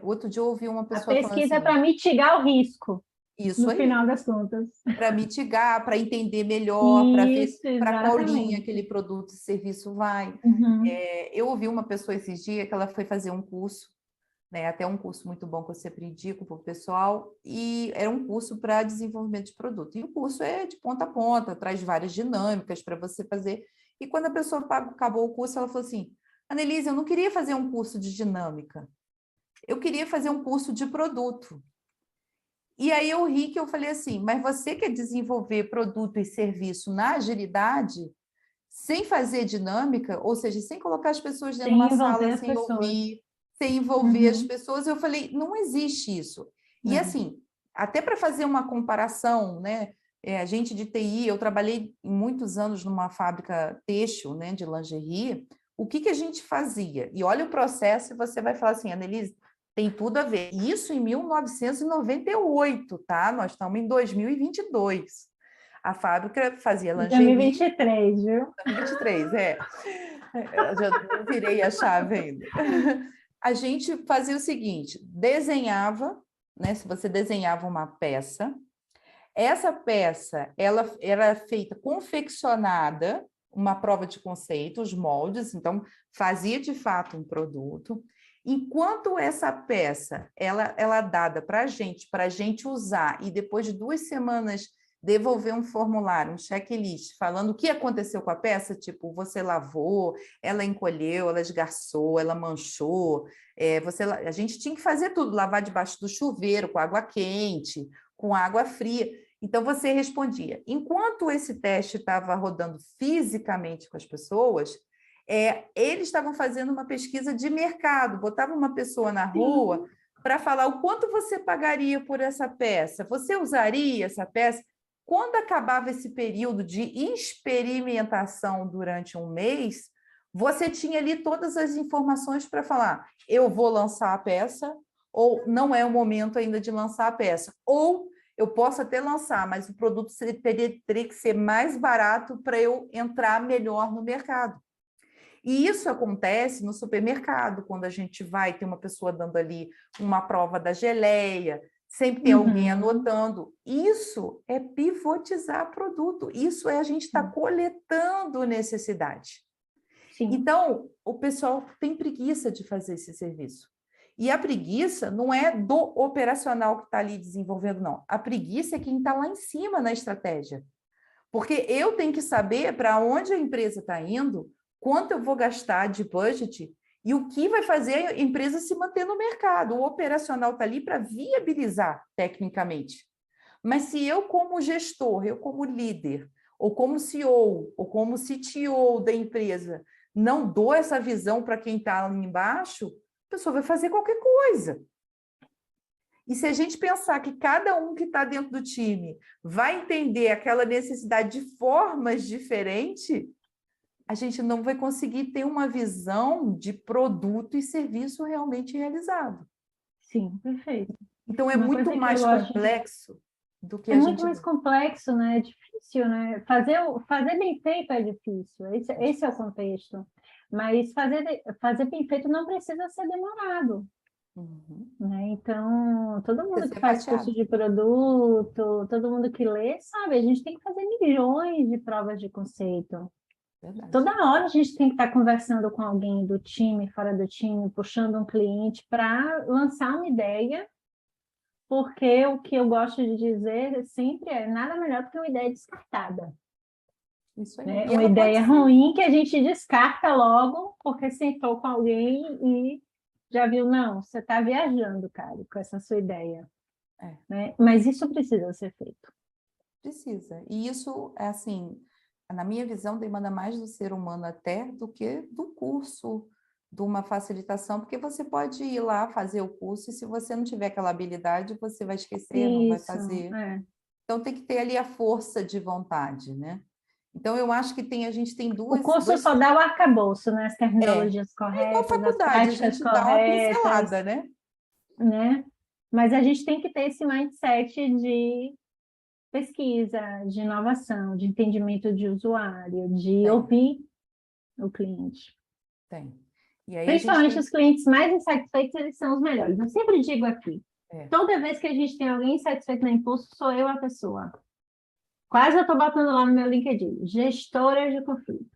outro dia eu ouvi uma A pessoa falando pesquisa é assim, para mitigar o risco, isso no aí, final das contas. para mitigar, para entender melhor, para ver Isso, para qual linha aquele exatamente. produto e serviço vai. Uhum. Eu ouvi uma pessoa esses dias que ela foi fazer um curso, né, até um curso muito bom que eu sempre indico para o pessoal, e era um curso para desenvolvimento de produto. E o curso é de ponta a ponta, traz várias dinâmicas para você fazer. E quando a pessoa acabou o curso, ela falou assim, Annelise, eu não queria fazer um curso de dinâmica, eu queria fazer um curso de produto. E aí eu ri que eu falei assim, mas você quer desenvolver produto e serviço na agilidade, sem fazer dinâmica, ou seja, sem colocar as pessoas dentro de Sem uma envolver sala, as sem pessoas. ouvir, sem envolver as Uhum. pessoas, eu falei, não existe isso. E Não. assim, até para fazer uma comparação, né? A gente de TI, eu trabalhei muitos anos numa fábrica têxtil, né, de lingerie. O que a gente fazia? E olha o processo e você vai falar assim, Annelise, tem tudo a ver. Isso em 1998, tá? Nós estamos em 2022. A fábrica fazia lingerie. 2023, viu? 2023, é. Eu já não virei a chave ainda. A gente fazia o seguinte, desenhava, né? Se você desenhava uma peça, essa peça ela era feita, confeccionada, uma prova de conceito, os moldes, então fazia de fato um produto. Enquanto essa peça ela é dada para a gente usar e depois de 2 semanas devolver um formulário, um checklist, falando o que aconteceu com a peça, tipo, você lavou, ela encolheu, ela esgarçou, ela manchou, a gente tinha que fazer tudo, lavar debaixo do chuveiro, com água quente, com água fria. Então, você respondia. Enquanto esse teste estava rodando fisicamente com as pessoas, eles estavam fazendo uma pesquisa de mercado, botavam uma pessoa na rua para falar o quanto você pagaria por essa peça, você usaria essa peça? Quando acabava esse período de experimentação durante um mês, você tinha ali todas as informações para falar, eu vou lançar a peça, ou não é o momento ainda de lançar a peça, ou eu posso até lançar, mas o produto teria que ser mais barato para eu entrar melhor no mercado. E isso acontece no supermercado, quando a gente vai ter uma pessoa dando ali uma prova da geleia, sempre tem alguém anotando. Isso é pivotizar produto, isso é a gente estar coletando necessidade. Sim. Então, o pessoal tem preguiça de fazer esse serviço. E a preguiça não é do operacional que está ali desenvolvendo, não. A preguiça é quem está lá em cima na estratégia. Porque eu tenho que saber para onde a empresa está indo, quanto eu vou gastar de budget e o que vai fazer a empresa se manter no mercado. O operacional está ali para viabilizar tecnicamente. Mas se eu, como gestor, eu como líder, ou como CEO, ou como CTO da empresa, não dou essa visão para quem está ali embaixo, a pessoa vai fazer qualquer coisa. E se a gente pensar que cada um que está dentro do time vai entender aquela necessidade de formas diferentes, a gente não vai conseguir ter uma visão de produto e serviço realmente realizado. Sim, perfeito. Então, é Uma muito coisa que eu mais gosto complexo do que é a muito gente mais vê. complexo, né? É difícil, né? Fazer bem feito é difícil, esse é o contexto. Mas fazer bem feito não precisa ser demorado, Uhum. né? Então, todo mundo Precisa que ser faz curso fatiado. de produto, todo mundo que lê, sabe, a gente tem que fazer milhões de provas de conceito. Verdade. Toda hora a gente tem que estar conversando com alguém do time, fora do time, puxando um cliente para lançar uma ideia, porque o que eu gosto de dizer sempre é nada melhor do que uma ideia descartada, Isso aí. né? E Uma ela pode ideia ser. ruim que a gente descarta logo porque sentou com alguém e já viu, não, você está viajando, cara, com essa sua ideia, É, né? Mas isso precisa ser feito. precisa. E isso, é assim, na minha visão, demanda mais do ser humano até do que do curso, de uma facilitação, porque você pode ir lá fazer o curso e se você não tiver aquela habilidade, você vai esquecer, não vai Isso, fazer. é. Então, tem que ter ali a força de vontade, né? Então, eu acho que a gente tem O curso dois... só dá o arcabouço, né? As É terminologias igual corretas, as faculdade, a práticas gente dá uma corretas, pincelada, né? né? Mas a gente tem que ter esse mindset de pesquisa, de inovação, de entendimento de usuário, de Tem, ouvir o cliente. tem. E aí a gente Principalmente tem... os clientes mais insatisfeitos, eles são os melhores. Eu sempre digo aqui, É. toda vez que a gente tem alguém insatisfeito na Impulso, sou eu a pessoa. Quase eu estou botando lá no meu LinkedIn, gestora de conflito.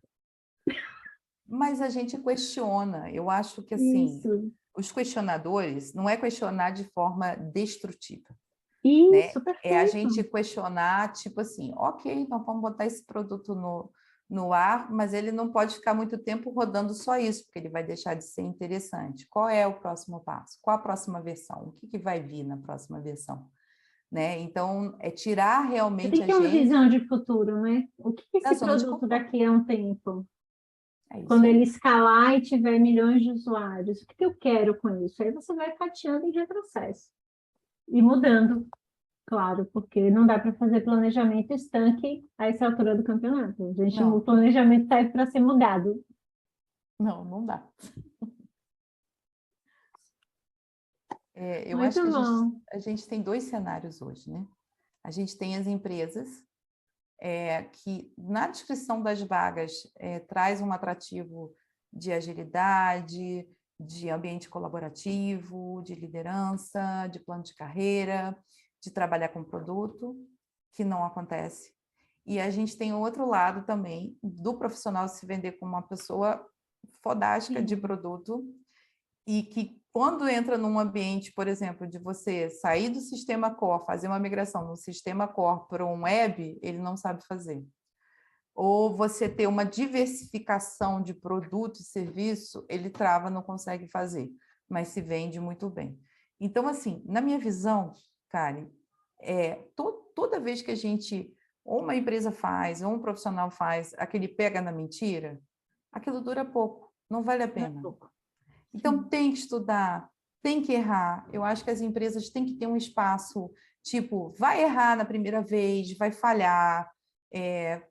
Mas a gente questiona. Eu acho que, assim, Isso, os questionadores não é questionar de forma destrutiva, né? isso, É a gente perfeito. questionar, tipo assim, ok, nós vamos botar esse produto no ar, mas ele não pode ficar muito tempo rodando só isso, porque ele vai deixar de ser interessante. Qual é o próximo passo? Qual a próxima versão? O que vai vir na próxima versão? Né? Então, é tirar Você realmente tem que a ter uma gente visão de futuro, né? O que é da esse zona de produto conforto. daqui a um tempo? É isso Quando ele aí. escalar e tiver milhões de usuários, o que eu quero com isso? Aí você vai fatiando em retrocesso e mudando, claro, porque não dá para fazer planejamento estanque a essa altura do campeonato. O Não, planejamento serve para ser mudado. não dá. Eu Muito acho que bom. a gente tem dois cenários hoje, né? A gente tem as empresas que, na descrição das vagas, traz um atrativo de agilidade, de ambiente colaborativo, de liderança, de plano de carreira, de trabalhar com produto, que não acontece. E a gente tem outro lado também do profissional se vender como uma pessoa fodástica de produto e que quando entra num ambiente, por exemplo, de você sair do sistema core, fazer uma migração no sistema core para um web, ele não sabe fazer. Ou você ter uma diversificação de produto e serviço, ele trava, não consegue fazer, mas se vende muito bem. Então, assim, na minha visão, Karen, toda vez que a gente, ou uma empresa faz, ou um profissional faz, aquele pega na mentira, aquilo dura pouco, não vale a pena. Então, tem que estudar, tem que errar. Eu acho que as empresas têm que ter um espaço, tipo, vai errar na primeira vez, vai falhar,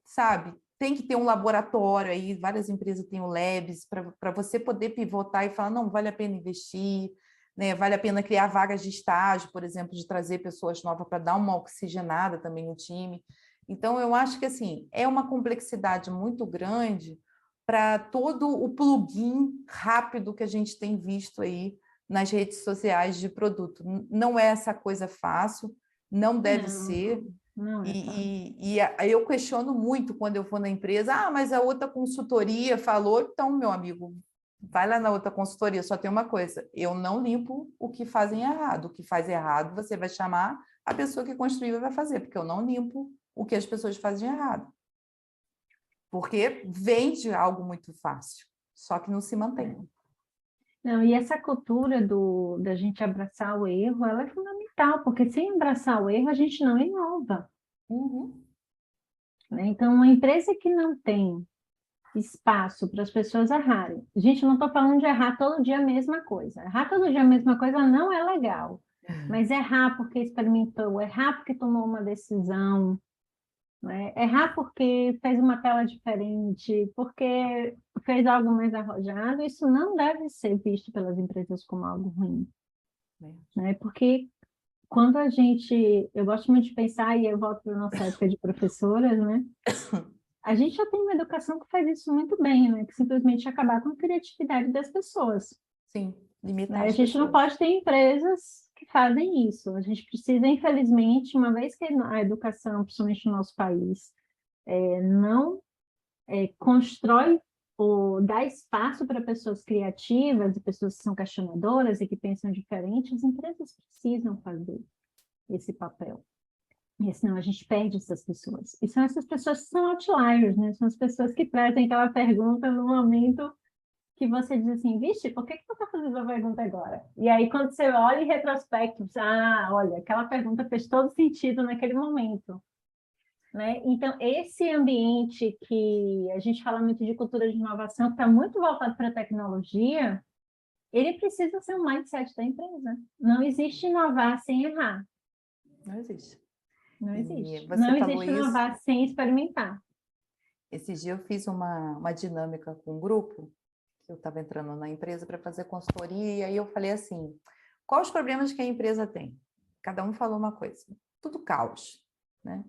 sabe? Tem que ter um laboratório aí, várias empresas têm o Labs, para você poder pivotar e falar, não, vale a pena investir, né? Vale a pena criar vagas de estágio, por exemplo, de trazer pessoas novas para dar uma oxigenada também no time. Então, eu acho que, assim, é uma complexidade muito grande para todo o plugin rápido que a gente tem visto aí nas redes sociais de produto. Não é essa coisa fácil, não deve ser. Não é E eu questiono muito quando eu vou na empresa, mas a outra consultoria falou, então, meu amigo, vai lá na outra consultoria, só tem uma coisa, eu não limpo o que fazem errado. O que faz errado, você vai chamar a pessoa que construiu e vai fazer, porque eu não limpo o que as pessoas fazem errado. Porque vende algo muito fácil, só que não se mantém. Não, e essa cultura da gente abraçar o erro, ela é fundamental, porque sem abraçar o erro, a gente não inova. Uhum. Né? Então, uma empresa que não tem espaço para as pessoas errarem. Gente, não estou falando de errar todo dia a mesma coisa. Errar todo dia a mesma coisa não é legal. Mas errar porque experimentou, errar porque tomou uma decisão, né? Errar porque fez uma tela diferente, porque fez algo mais arrojado, isso não deve ser visto pelas empresas como algo ruim. Né? Porque quando a gente... Eu gosto muito de pensar, e eu volto para a nossa época de professoras, né? A gente já tem uma educação que faz isso muito bem, né? Que simplesmente acabar com a criatividade das pessoas. Sim, limitar Né? A as gente não pessoas. pode ter empresas que fazem isso. A gente precisa, infelizmente, uma vez que a educação, principalmente no nosso país, não constrói ou dá espaço para pessoas criativas e pessoas que são questionadoras e que pensam diferente, as empresas precisam fazer esse papel. E senão a gente perde essas pessoas. E são essas pessoas que são outliers, né? São as pessoas que trazem aquela pergunta no momento que você diz assim, vixe, por que você está fazendo a pergunta agora? E aí, quando você olha em retrospecto, você, olha, aquela pergunta fez todo sentido naquele momento. Né? Então, esse ambiente que a gente fala muito de cultura de inovação, que está muito voltado para a tecnologia, ele precisa ser um mindset da empresa. Não existe inovar sem errar. Não existe. Não E existe. você Não falou existe isso. inovar sem experimentar. Esse dia eu fiz uma dinâmica com um grupo, que eu estava entrando na empresa para fazer consultoria, e aí eu falei assim, quais os problemas que a empresa tem? Cada um falou uma coisa. Tudo caos, né?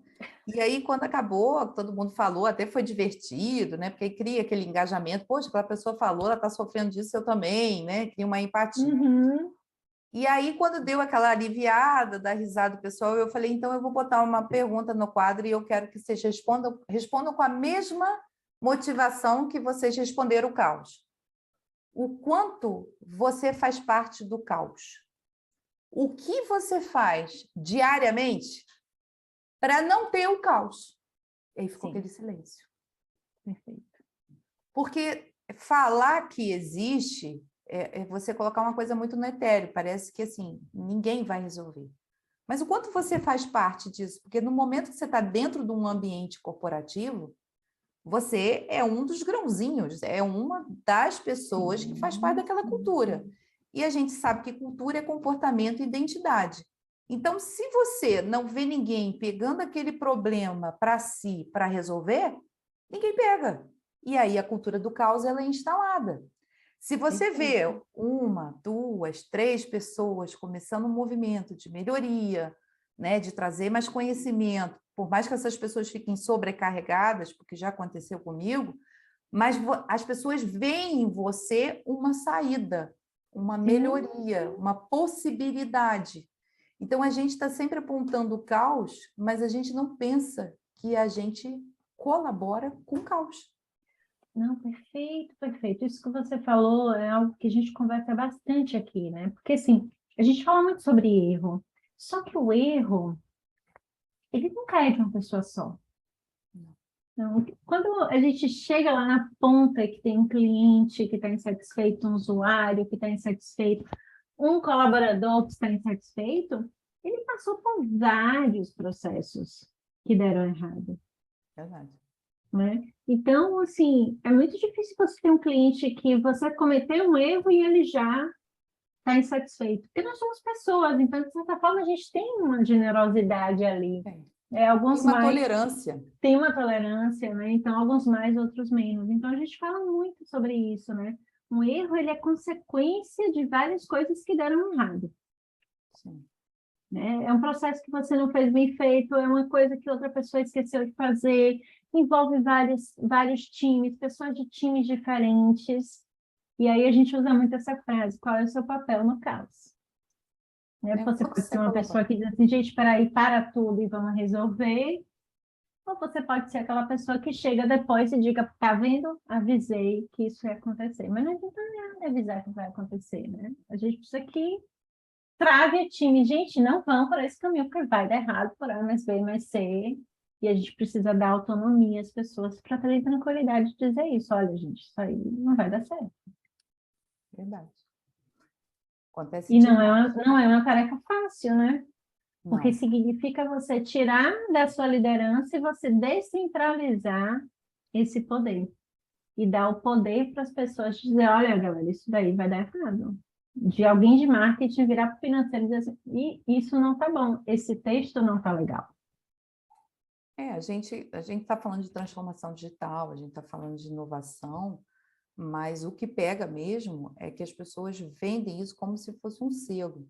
E aí, quando acabou, todo mundo falou, até foi divertido, né? Porque aí cria aquele engajamento. Poxa, aquela pessoa falou, ela está sofrendo disso, eu também, né? Cria uma empatia. Uhum. E aí, quando deu aquela aliviada, da risada do pessoal, eu falei, então eu vou botar uma pergunta no quadro e eu quero que vocês respondam com a mesma motivação que vocês responderam o caos. O quanto você faz parte do caos? O que você faz diariamente para não ter o caos? E aí ficou aquele silêncio. Perfeito. Porque falar que existe é você colocar uma coisa muito no etéreo. Parece que, assim, ninguém vai resolver. Mas o quanto você faz parte disso? Porque no momento que você está dentro de um ambiente corporativo, você é um dos grãozinhos, é uma das pessoas que faz parte daquela cultura. E a gente sabe que cultura é comportamento e identidade. Então, se você não vê ninguém pegando aquele problema para si, para resolver, ninguém pega. E aí a cultura do caos ela é instalada. Se você vê uma, duas, três pessoas começando um movimento de melhoria, né, de trazer mais conhecimento, por mais que essas pessoas fiquem sobrecarregadas, porque já aconteceu comigo, mas as pessoas veem em você uma saída. uma melhoria, uma possibilidade. Então, a gente está sempre apontando o caos, mas a gente não pensa que a gente colabora com o caos. Não, perfeito, perfeito. Isso que você falou é algo que a gente conversa bastante aqui, né? Porque, assim, a gente fala muito sobre erro, só que o erro, ele não cai de uma pessoa só. Então, quando a gente chega lá na ponta que tem um cliente que está insatisfeito, um usuário que está insatisfeito, um colaborador que está insatisfeito, ele passou por vários processos que deram errado, Verdade. né? Então, assim, é muito difícil você ter um cliente que você cometeu um erro e ele já está insatisfeito, porque nós somos pessoas, então, de certa forma, a gente tem uma generosidade ali. Tem Alguns uma mais tolerância. têm uma tolerância, né? Então, alguns mais, outros menos. Então, a gente fala muito sobre isso, né? Um erro, ele é consequência de várias coisas que deram errado. Sim. Né? É um processo que você não fez bem feito, é uma coisa que outra pessoa esqueceu de fazer, envolve vários times, pessoas de times diferentes. E aí a gente usa muito essa frase, qual é o seu papel no caos? Né? Você pode Você ser uma pessoa colabora. que diz assim, gente, espera aí, para tudo e vamos resolver. Ou você pode ser aquela pessoa que chega depois e diga, tá vendo? Avisei que isso ia acontecer. Mas não adianta nada avisar que vai acontecer, né? A gente precisa que trave o time. Gente, não vão por esse caminho, porque vai dar errado por A mais B mais C. E a gente precisa dar autonomia às pessoas para terem tranquilidade de dizer isso. Olha, gente, isso aí não vai dar certo. Verdade. Acontece E demais. não é uma tarefa fácil, né? Porque Não. significa você tirar da sua liderança e você descentralizar esse poder. E dar o poder para as pessoas dizer, olha, galera, isso daí vai dar errado. De alguém de marketing virar para o financeiro e dizer assim, e isso não está bom, esse texto não está legal. A gente está falando de transformação digital, a gente está falando de inovação, mas o que pega mesmo é que as pessoas vendem isso como se fosse um selo.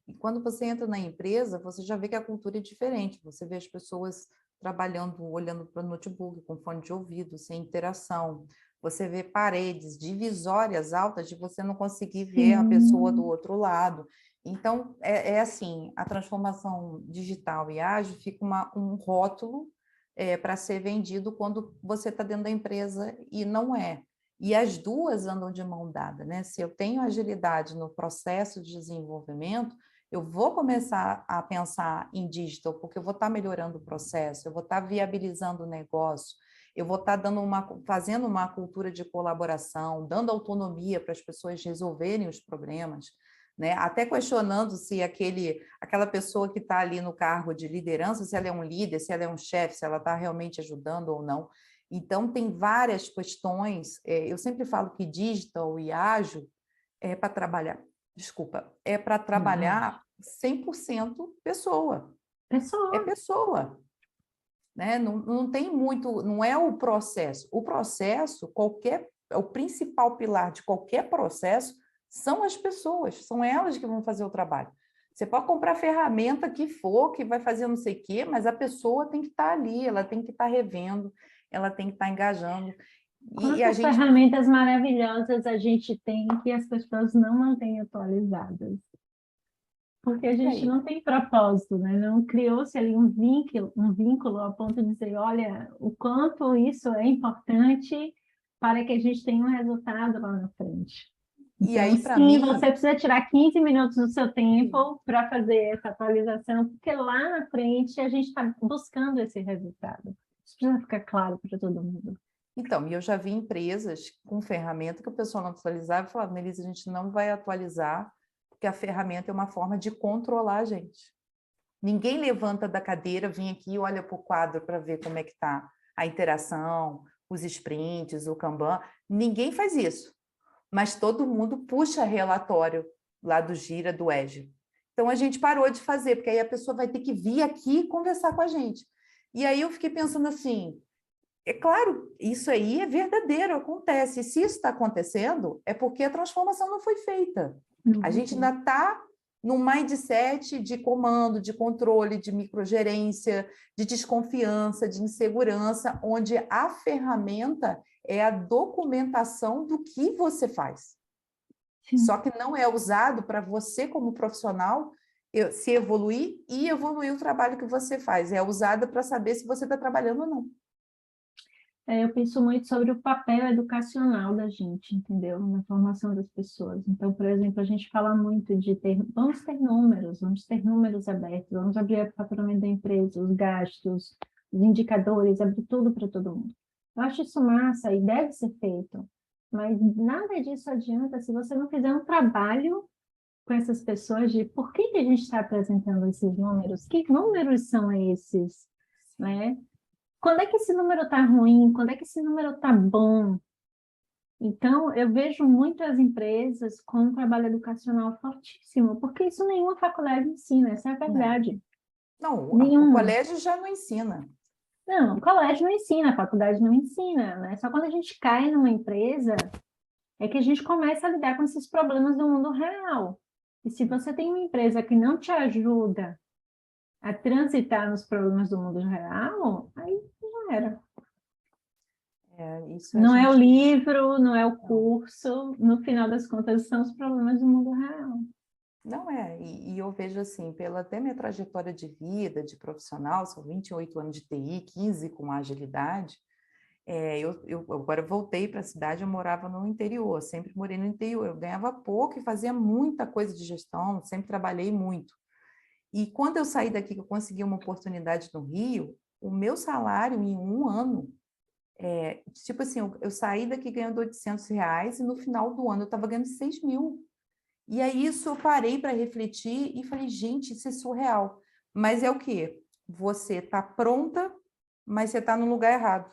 E quando você entra na empresa, você já vê que a cultura é diferente. Você vê as pessoas trabalhando, olhando para o notebook, com fone de ouvido, sem interação. Você vê paredes divisórias altas de você não conseguir ver a pessoa do Sim. outro lado. Então, é assim, a transformação digital e ágil fica um rótulo para ser vendido quando você está dentro da empresa e não é. E as duas andam de mão dada, né? Se eu tenho agilidade no processo de desenvolvimento, eu vou começar a pensar em digital, porque eu vou estar melhorando o processo, eu vou estar viabilizando o negócio, eu vou estar fazendo uma cultura de colaboração, dando autonomia para as pessoas resolverem os problemas, né? Até questionando se aquela pessoa que está ali no cargo de liderança, se ela é um líder, se ela é um chefe, se ela está realmente ajudando ou não. Então, tem várias questões. Eu sempre falo que digital e ágil é para trabalhar, desculpa, é para trabalhar 100% pessoa. É Pessoa, pessoa, né? Não tem muito, não é o processo. O processo, o principal pilar de qualquer processo são as pessoas, são elas que vão fazer o trabalho. Você pode comprar a ferramenta que for, que vai fazer não sei o quê, mas a pessoa tem que estar ali, ela tem que estar revendo, ela tem que estar engajando. E a quantas gente ferramentas maravilhosas a gente tem que as pessoas não mantêm atualizadas. Porque a e gente aí? não tem propósito, né? Não criou-se ali um vínculo a ponto de dizer, olha, o quanto isso é importante para que a gente tenha um resultado lá na frente. E Então, aí, para sim, você mim, precisa tirar 15 minutos do seu tempo para fazer essa atualização, porque lá na frente a gente está buscando esse resultado. Isso precisa ficar claro para todo mundo. então, e eu já vi empresas com ferramenta que o pessoal não atualizava e falava, Melissa, a gente não vai atualizar, porque a ferramenta é uma forma de controlar a gente. Ninguém levanta da cadeira, vem aqui e olha para o quadro para ver como é que está a interação, os sprints, o Kanban. Ninguém faz isso, mas todo mundo puxa relatório lá do Gira, do Agile. Então, a gente parou de fazer, porque aí a pessoa vai ter que vir aqui e conversar com a gente. E aí eu fiquei pensando assim, é claro, isso aí é verdadeiro, acontece. E se isso está acontecendo, é porque a transformação não foi feita. A gente ainda está num mindset de comando, de controle, de microgerência, de desconfiança, de insegurança, onde a ferramenta é a documentação do que você faz. Sim. Só que não é usado para você, como profissional, se evoluir e evoluir o trabalho que você faz. É usado para saber se você está trabalhando ou não. Eu penso muito sobre o papel educacional da gente, entendeu? Na formação das pessoas. Então, por exemplo, a gente fala muito de vamos ter números abertos, vamos abrir o faturamento da empresa, os gastos, os indicadores, abrir tudo para todo mundo. Eu acho isso massa e deve ser feito, mas nada disso adianta se você não fizer um trabalho com essas pessoas de por que que a gente está apresentando esses números, que números são esses, né? Quando é que esse número está ruim? Quando é que esse número está bom? Então, eu vejo muitas empresas com um trabalho educacional fortíssimo, porque isso nenhuma faculdade ensina, essa é a Não, verdade. não, o Nenhuma. colégio já não ensina. Não, o colégio não ensina, a faculdade não ensina, né? Só quando a gente cai numa empresa é que a gente começa a lidar com esses problemas do mundo real. E se você tem uma empresa que não te ajuda a transitar nos problemas do mundo real, aí já era. Isso a Não é o gente... livro, não é o Não. curso, no final das contas são os problemas do mundo real. Não é, e eu vejo assim, pela até minha trajetória de vida, de profissional, são 28 anos de TI, 15 com agilidade, eu agora voltei para a cidade, eu morava no interior, sempre morei no interior, eu ganhava pouco e fazia muita coisa de gestão, sempre trabalhei muito. E quando eu saí daqui, que eu consegui uma oportunidade no Rio, o meu salário em um ano, tipo assim, eu saí daqui ganhando R$ 800 e no final do ano eu estava ganhando 6.000. E aí isso eu parei para refletir e falei, gente, isso é surreal. Mas é o quê? Você está pronta, mas você está no lugar errado.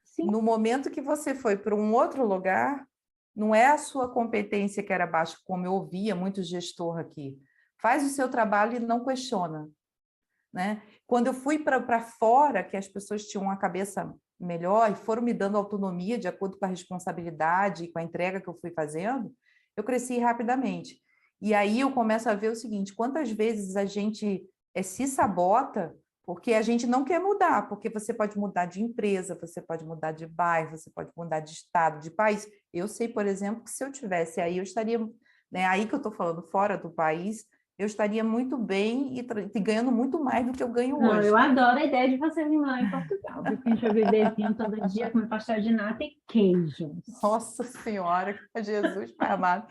Sim, No momento que você foi para um outro lugar, não é a sua competência que era baixa, como eu ouvia muito gestor aqui. Faz o seu trabalho e não questiona, né? Quando eu fui para fora, que as pessoas tinham uma cabeça melhor e foram me dando autonomia de acordo com a responsabilidade e com a entrega que eu fui fazendo, eu cresci rapidamente. E aí eu começo a ver o seguinte, quantas vezes a gente se sabota porque a gente não quer mudar, porque você pode mudar de empresa, você pode mudar de bairro, você pode mudar de estado, de país. Eu sei, por exemplo, que se eu tivesse aí, eu estaria, né, aí que eu estou falando, fora do país, eu estaria muito bem e ganhando muito mais do que eu ganho não, eu hoje. adoro a ideia de você vir morar em Portugal, viu? Porque a gente vai bebezinho todo dia, comer pastel de nata e queijos. Nossa Senhora, Jesus Pai amado.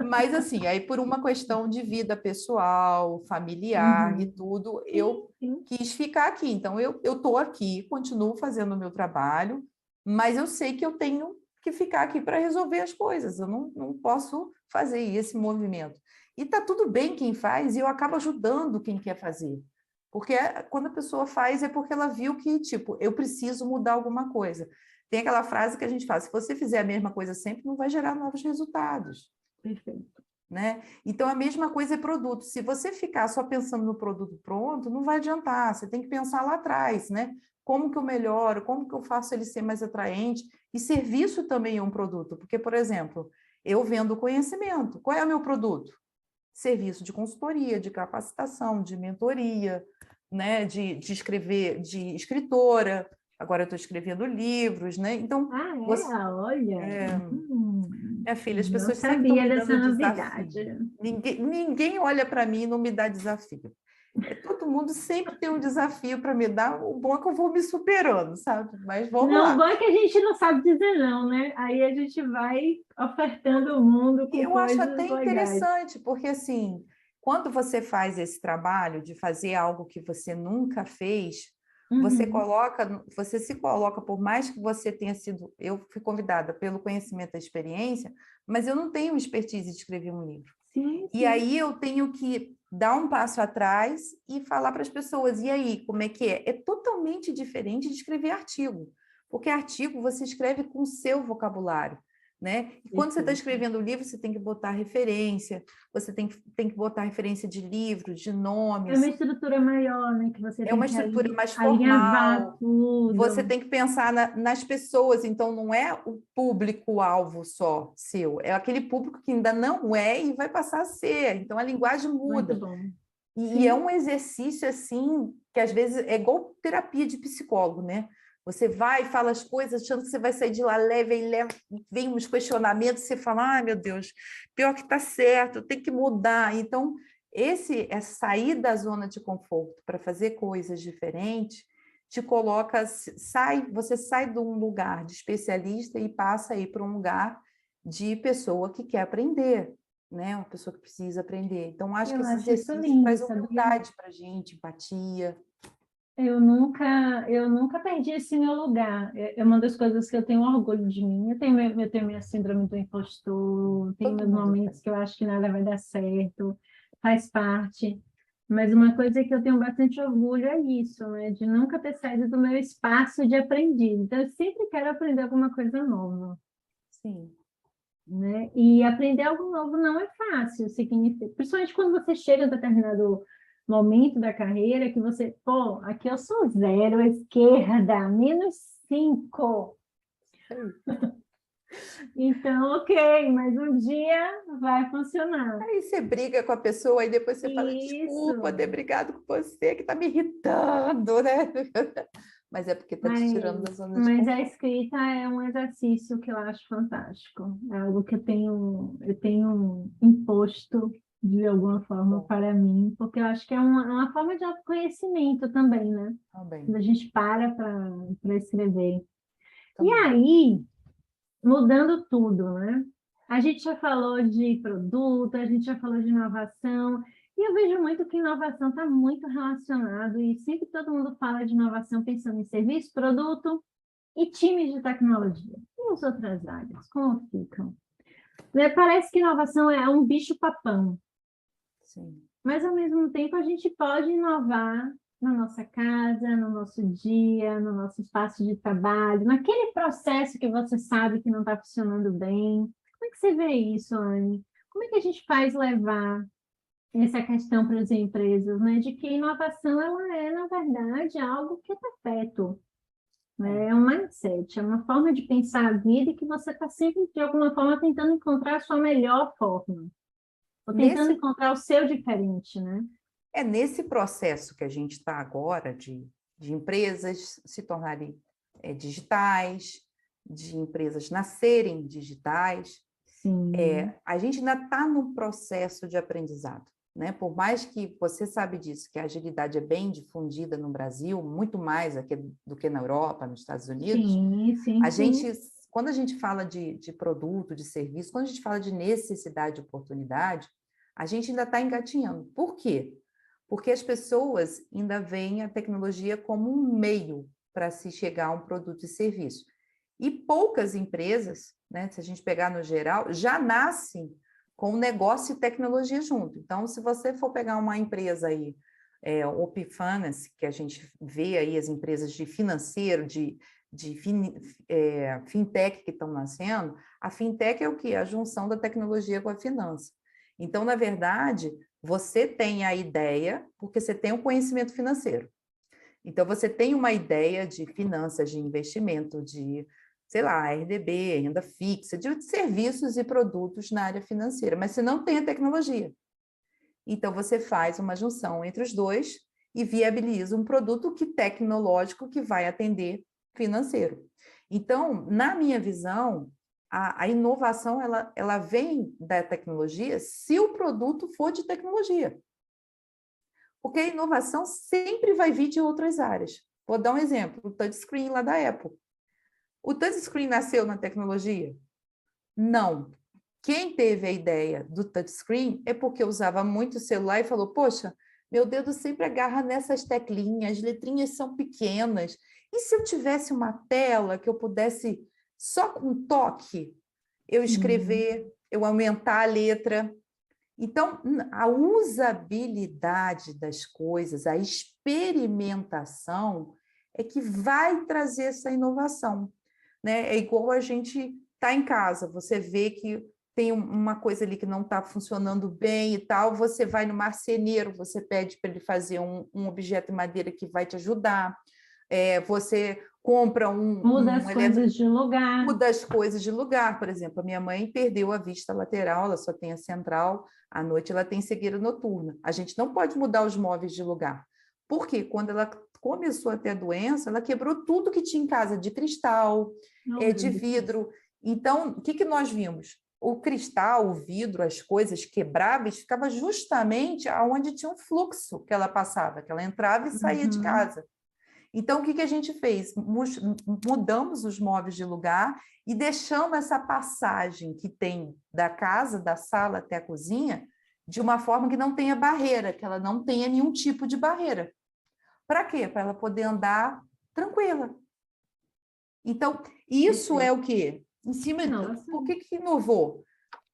Mas assim, aí por uma questão de vida pessoal, familiar e Uhum. tudo, Sim, eu sim, quis ficar aqui. Então eu estou aqui, continuo fazendo o meu trabalho, mas eu sei que eu tenho que ficar aqui para resolver as coisas. Eu não posso fazer esse movimento. E está tudo bem quem faz, e eu acabo ajudando quem quer fazer. Porque quando a pessoa faz é porque ela viu que, tipo, eu preciso mudar alguma coisa. Tem aquela frase que a gente fala, se você fizer a mesma coisa sempre, não vai gerar novos resultados, perfeito. né? Então, a mesma coisa é produto. Se você ficar só pensando no produto pronto, não vai adiantar. Você tem que pensar lá atrás, né? Como que eu melhoro? Como que eu faço ele ser mais atraente? E serviço também é um produto. Porque, por exemplo, eu vendo conhecimento. Qual é o meu produto? Serviço de consultoria, de capacitação, de mentoria, né? De escrever, de escritora. Agora eu estou escrevendo livros, né? Então, Ah, você, é? Olha, minha filha, as não pessoas sempre estão sabia me dessa dando novidade. desafio. Ninguém olha para mim e não me dá desafio. Todo mundo sempre tem um desafio para me dar. O bom é que eu vou me superando, sabe? Mas vamos Não, o lá. bom é que a gente não sabe dizer não, né? Aí a gente vai ofertando o mundo E com eu acho até coisas legais. interessante, porque assim, quando você faz esse trabalho de fazer algo que você nunca fez, Uhum. você se coloca, por mais que você tenha sido, eu fui convidada pelo conhecimento da experiência, mas eu não tenho expertise de escrever um livro. Sim, E sim. aí eu tenho que dar um passo atrás e falar para as pessoas, e aí, como é que é? É totalmente diferente de escrever artigo, porque artigo você escreve com o seu vocabulário, né? E quando você está Perfeito. escrevendo o livro, você tem que botar referência, você tem que botar referência de livros, de É uma nomes, estrutura maior, né? Que você é tem uma que estrutura mais alinhavar formal, você tudo. tem que pensar nas pessoas, então não é o público-alvo só seu, é aquele público que ainda não é e vai passar a ser. Então a linguagem Muito muda. bom. E é Sim. um exercício assim que às vezes é igual terapia de psicólogo, né? Você vai e fala as coisas achando que você vai sair de lá leve, e leva, vem uns questionamentos, você fala, ai meu Deus, pior que está certo, tem que mudar. Então, é sair da zona de conforto para fazer coisas diferentes, te coloca, você sai de um lugar de especialista e passa a ir para um lugar de pessoa que quer aprender, né? Uma pessoa que precisa aprender. Então, acho que Eu esse acho isso exercício lindo, traz sabia? humildade para a gente, empatia. Eu nunca perdi esse meu lugar. É uma das coisas que eu tenho orgulho de mim. Eu tenho minha síndrome do impostor, tenho Todo meus mundo tem. momentos que eu acho que nada vai dar certo, faz parte. Mas uma coisa que eu tenho bastante orgulho é isso, né? De nunca ter saído do meu espaço de aprendiz. Então, eu sempre quero aprender alguma coisa nova, Sim. né? E aprender algo novo não é fácil, significa, principalmente quando você chega a um determinado momento da carreira que você, pô, aqui eu sou zero, esquerda, -5. Então, ok, mas um dia vai funcionar. Aí você briga com a pessoa e depois você fala, desculpa ter Isso, brigado com você, que está me irritando, né? Mas é porque está te tirando da zona de mas a conforto. escrita é um exercício que eu acho fantástico. É algo que eu tenho imposto de alguma forma Bom, para mim, porque eu acho que é uma forma de autoconhecimento também, né? também, Quando a gente para escrever. E também. aí, mudando tudo, né? A gente já falou de produto, a gente já falou de inovação, e eu vejo muito que inovação está muito relacionado, e sempre todo mundo fala de inovação pensando em serviço, produto e times de tecnologia. E as outras áreas, como ficam? Né, parece que inovação é um bicho-papão, Sim. mas ao mesmo tempo a gente pode inovar na nossa casa, no nosso dia, no nosso espaço de trabalho, naquele processo que você sabe que não está funcionando bem. Como é que você vê isso, Anne? Como é que a gente faz levar essa questão para as empresas, né? De que inovação ela é, na verdade, algo que é perpétuo, É. né? É um mindset, é uma forma de pensar a vida e que você está sempre, de alguma forma, tentando encontrar a sua melhor forma, ou tentando Nesse, encontrar o seu diferente, né? nesse processo que a gente está agora de empresas se tornarem digitais, de empresas nascerem digitais, Sim, a gente ainda está num processo de aprendizado, né? Por mais que você sabe disso, que a agilidade é bem difundida no Brasil, muito mais aqui do que na Europa, nos Estados Unidos, sim, sim, a gente, sim. quando a gente fala de produto, de serviço, quando a gente fala de necessidade e oportunidade, a gente ainda está engatinhando. Por quê? Porque as pessoas ainda veem a tecnologia como um meio para se chegar a um produto e serviço. E poucas empresas, né, se a gente pegar no geral, já nascem com negócio e tecnologia junto. Então, se você for pegar uma empresa aí, o Opfinance, que a gente vê aí as empresas de financeiro, de fintech que estão nascendo, a fintech é o quê? A junção da tecnologia com a finança. Então, na verdade, você tem a ideia, porque você tem o conhecimento financeiro. Então, você tem uma ideia de finanças, de investimento, de, sei lá, RDB, renda fixa, de serviços e produtos na área financeira, mas você não tem a tecnologia. Então, você faz uma junção entre os dois e viabiliza um produto tecnológico que vai atender financeiro. Então, na minha visão, a inovação ela vem da tecnologia se o produto for de tecnologia. Porque a inovação sempre vai vir de outras áreas. Vou dar um exemplo, o touchscreen lá da Apple. O touchscreen nasceu na tecnologia? Não. Quem teve a ideia do touchscreen é porque usava muito o celular e falou, poxa, meu dedo sempre agarra nessas teclinhas, as letrinhas são pequenas. E se eu tivesse uma tela que eu pudesse, só com um toque, eu Sim. escrever, eu aumentar a letra? Então, a usabilidade das coisas, a experimentação é que vai trazer essa inovação, né? É igual a gente tá em casa, você vê que tem uma coisa ali que não está funcionando bem e tal, você vai no marceneiro, você pede para ele fazer um objeto de madeira que vai te ajudar, você compra Muda um as coisas de lugar. muda as coisas de lugar. Por exemplo, a minha mãe perdeu a vista lateral, ela só tem a central, à noite ela tem cegueira noturna. A gente não pode mudar os móveis de lugar, Porque quando ela começou a ter a doença, ela quebrou tudo que tinha em casa, de cristal, de vidro. Então, o que nós vimos? O cristal, o vidro, as coisas quebráveis, ficava justamente aonde tinha um fluxo que ela passava, que ela entrava e saía de casa. Então, o que a gente fez? Mudamos os móveis de lugar e deixamos essa passagem que tem da casa, da sala até a cozinha, de uma forma que não tenha barreira, que ela não tenha nenhum tipo de barreira. Para quê? Para ela poder andar tranquila. Então, isso é o quê? Em cima de... Por que inovou?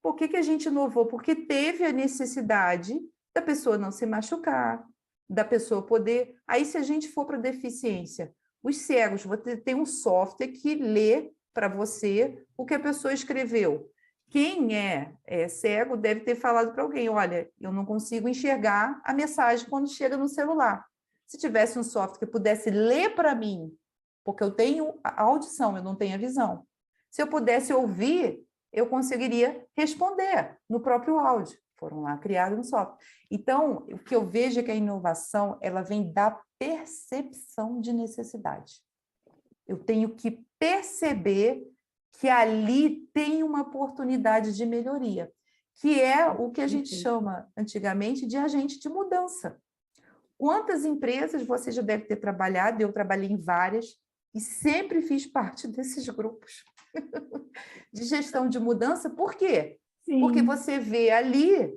Por que a gente inovou? Porque teve a necessidade da pessoa não se machucar, da pessoa poder... Aí, se a gente for para deficiência, os cegos, você tem um software que lê para você o que a pessoa escreveu. Quem é cego deve ter falado para alguém, olha, eu não consigo enxergar a mensagem quando chega no celular. Se tivesse um software que pudesse ler para mim, porque eu tenho a audição, eu não tenho a visão. Se eu pudesse ouvir, eu conseguiria responder no próprio áudio. Foram lá criados um software. Então, o que eu vejo é que a inovação, ela vem da percepção de necessidade. Eu tenho que perceber que ali tem uma oportunidade de melhoria, que é o que a gente chama antigamente de agente de mudança. Quantas empresas você já deve ter trabalhado? Eu trabalhei em várias e sempre fiz parte desses grupos de gestão de mudança. Por quê? Sim. Porque você vê ali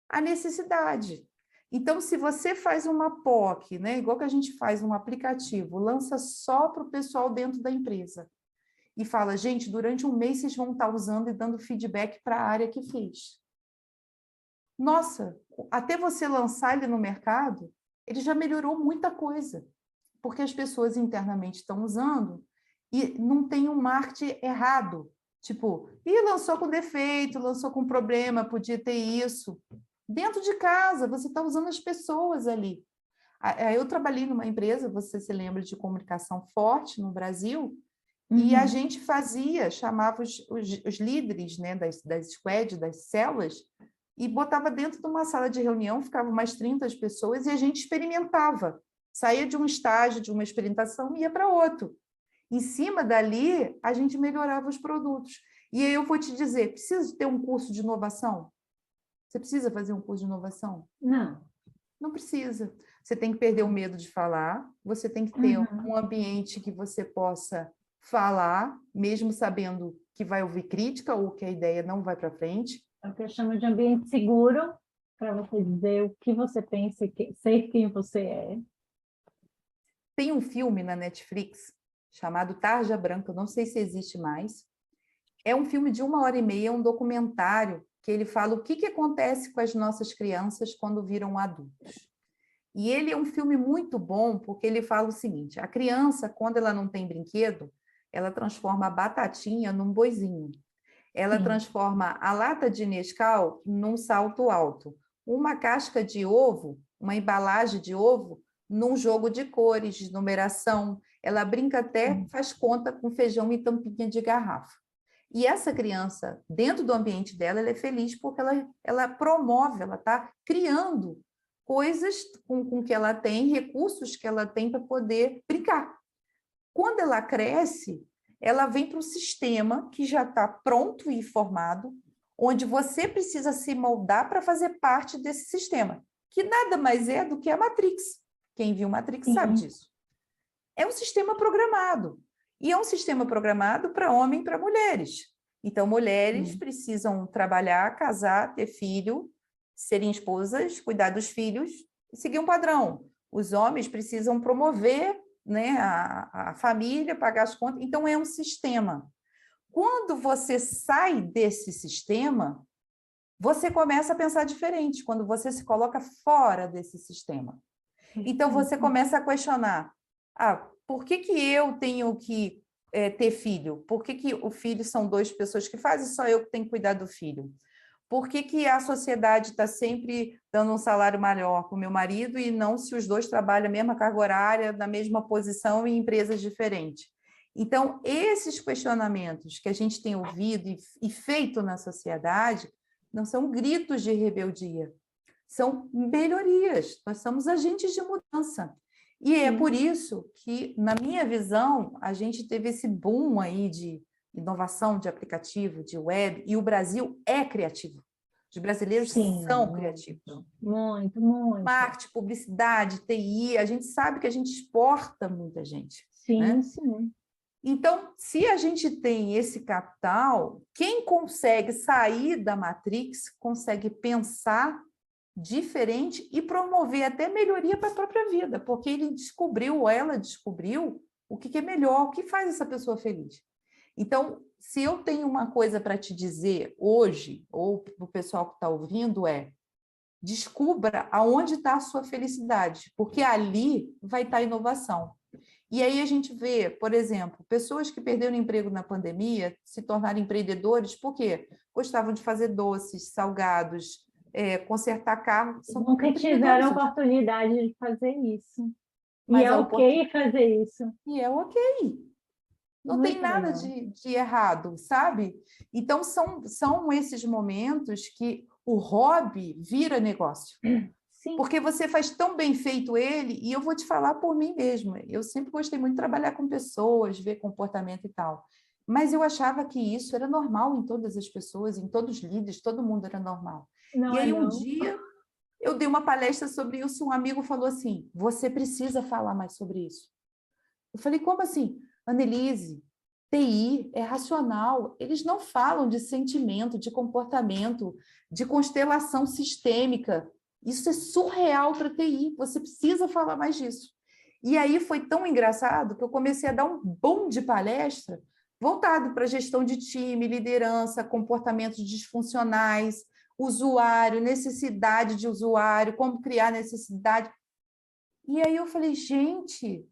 a necessidade. Então, se você faz uma POC, né, igual que a gente faz um aplicativo, lança só para o pessoal dentro da empresa e fala, gente, durante um mês vocês vão estar usando e dando feedback para a área que fez. Nossa, até você lançar ele no mercado, ele já melhorou muita coisa, porque as pessoas internamente estão usando e não tem um marketing errado. Tipo, lançou com defeito, lançou com problema, podia ter isso. Dentro de casa, você está usando as pessoas ali. Eu trabalhei numa empresa, você se lembra, de comunicação forte no Brasil, e a gente chamava os líderes, né, das squads, das células, e botava dentro de uma sala de reunião, ficavam mais 30 pessoas, e a gente experimentava. Saía de um estágio, de uma experimentação, e ia para outro. Em cima dali, a gente melhorava os produtos. E aí eu vou te dizer, precisa ter um curso de inovação? Você precisa fazer um curso de inovação? Não. Não precisa. Você tem que perder o medo de falar, você tem que ter um ambiente que você possa falar, mesmo sabendo que vai ouvir crítica ou que a ideia não vai para frente. É o que eu chamo de ambiente seguro, para você dizer o que você pensa, ser quem você é. Tem um filme na Netflix chamado Tarja Branca, não sei se existe mais. É um filme de 1h30, um documentário, que ele fala o que acontece com as nossas crianças quando viram adultos. E ele é um filme muito bom, porque ele fala o seguinte, a criança, quando ela não tem brinquedo, ela transforma a batatinha num boizinho. Ela transforma a lata de Nescau num salto alto. Uma casca de ovo, uma embalagem de ovo, num jogo de cores, de numeração. Ela brinca até, faz conta com feijão e tampinha de garrafa. E essa criança, dentro do ambiente dela, ela é feliz porque ela promove, ela está criando coisas com que ela tem, recursos que ela tem para poder brincar. Quando ela cresce, ela vem para um sistema que já está pronto e formado, onde você precisa se moldar para fazer parte desse sistema, que nada mais é do que a Matrix. Quem viu Matrix sabe disso. É um sistema programado. E é um sistema programado para homem e para mulheres. Então, mulheres precisam trabalhar, casar, ter filho, serem esposas, cuidar dos filhos e seguir um padrão. Os homens precisam promover, né, a família, pagar as contas. Então, é um sistema. Quando você sai desse sistema, você começa a pensar diferente, quando você se coloca fora desse sistema. Então, você começa a questionar, por que eu tenho que ter filho? Por que o filho são 2 pessoas que fazem, só eu que tenho que cuidar do filho? Por que a sociedade está sempre dando um salário maior para o meu marido e não se os 2 trabalham a mesma carga horária, na mesma posição em empresas diferentes? Então, esses questionamentos que a gente tem ouvido e feito na sociedade não são gritos de rebeldia, são melhorias. Nós somos agentes de mudança. E é por isso que, na minha visão, a gente teve esse boom aí de inovação de aplicativo, de web, e o Brasil é criativo. Os brasileiros são criativos. Muito, muito. Marketing, publicidade, TI, a gente sabe que a gente exporta muita gente. Sim, né? sim. Então, se a gente tem esse capital, quem consegue sair da Matrix, consegue pensar diferente e promover até melhoria para a própria vida, porque ele descobriu, ou ela descobriu, o que é melhor, o que faz essa pessoa feliz. Então, se eu tenho uma coisa para te dizer hoje, ou para o pessoal que está ouvindo, descubra aonde está a sua felicidade, porque ali vai estar a inovação. E aí a gente vê, por exemplo, pessoas que perderam emprego na pandemia se tornaram empreendedores, por quê? Gostavam de fazer doces, salgados, consertar carro. Nunca tiveram oportunidade de fazer isso. E é ok fazer isso. E é ok. Não tem nada de errado, sabe? Então, são esses momentos que o hobby vira negócio. Sim. Porque você faz tão bem feito ele, e eu vou te falar por mim mesma. Eu sempre gostei muito de trabalhar com pessoas, ver comportamento e tal. Mas eu achava que isso era normal em todas as pessoas, em todos os líderes, todo mundo era normal. Não, e aí um dia eu dei uma palestra sobre isso, um amigo falou assim, você precisa falar mais sobre isso. Eu falei, como assim? Annelise, TI é racional, eles não falam de sentimento, de comportamento, de constelação sistêmica. Isso é surreal para TI, você precisa falar mais disso. E aí foi tão engraçado que eu comecei a dar um boom de palestra voltado para gestão de time, liderança, comportamentos disfuncionais, usuário, necessidade de usuário, como criar necessidade. E aí eu falei, gente,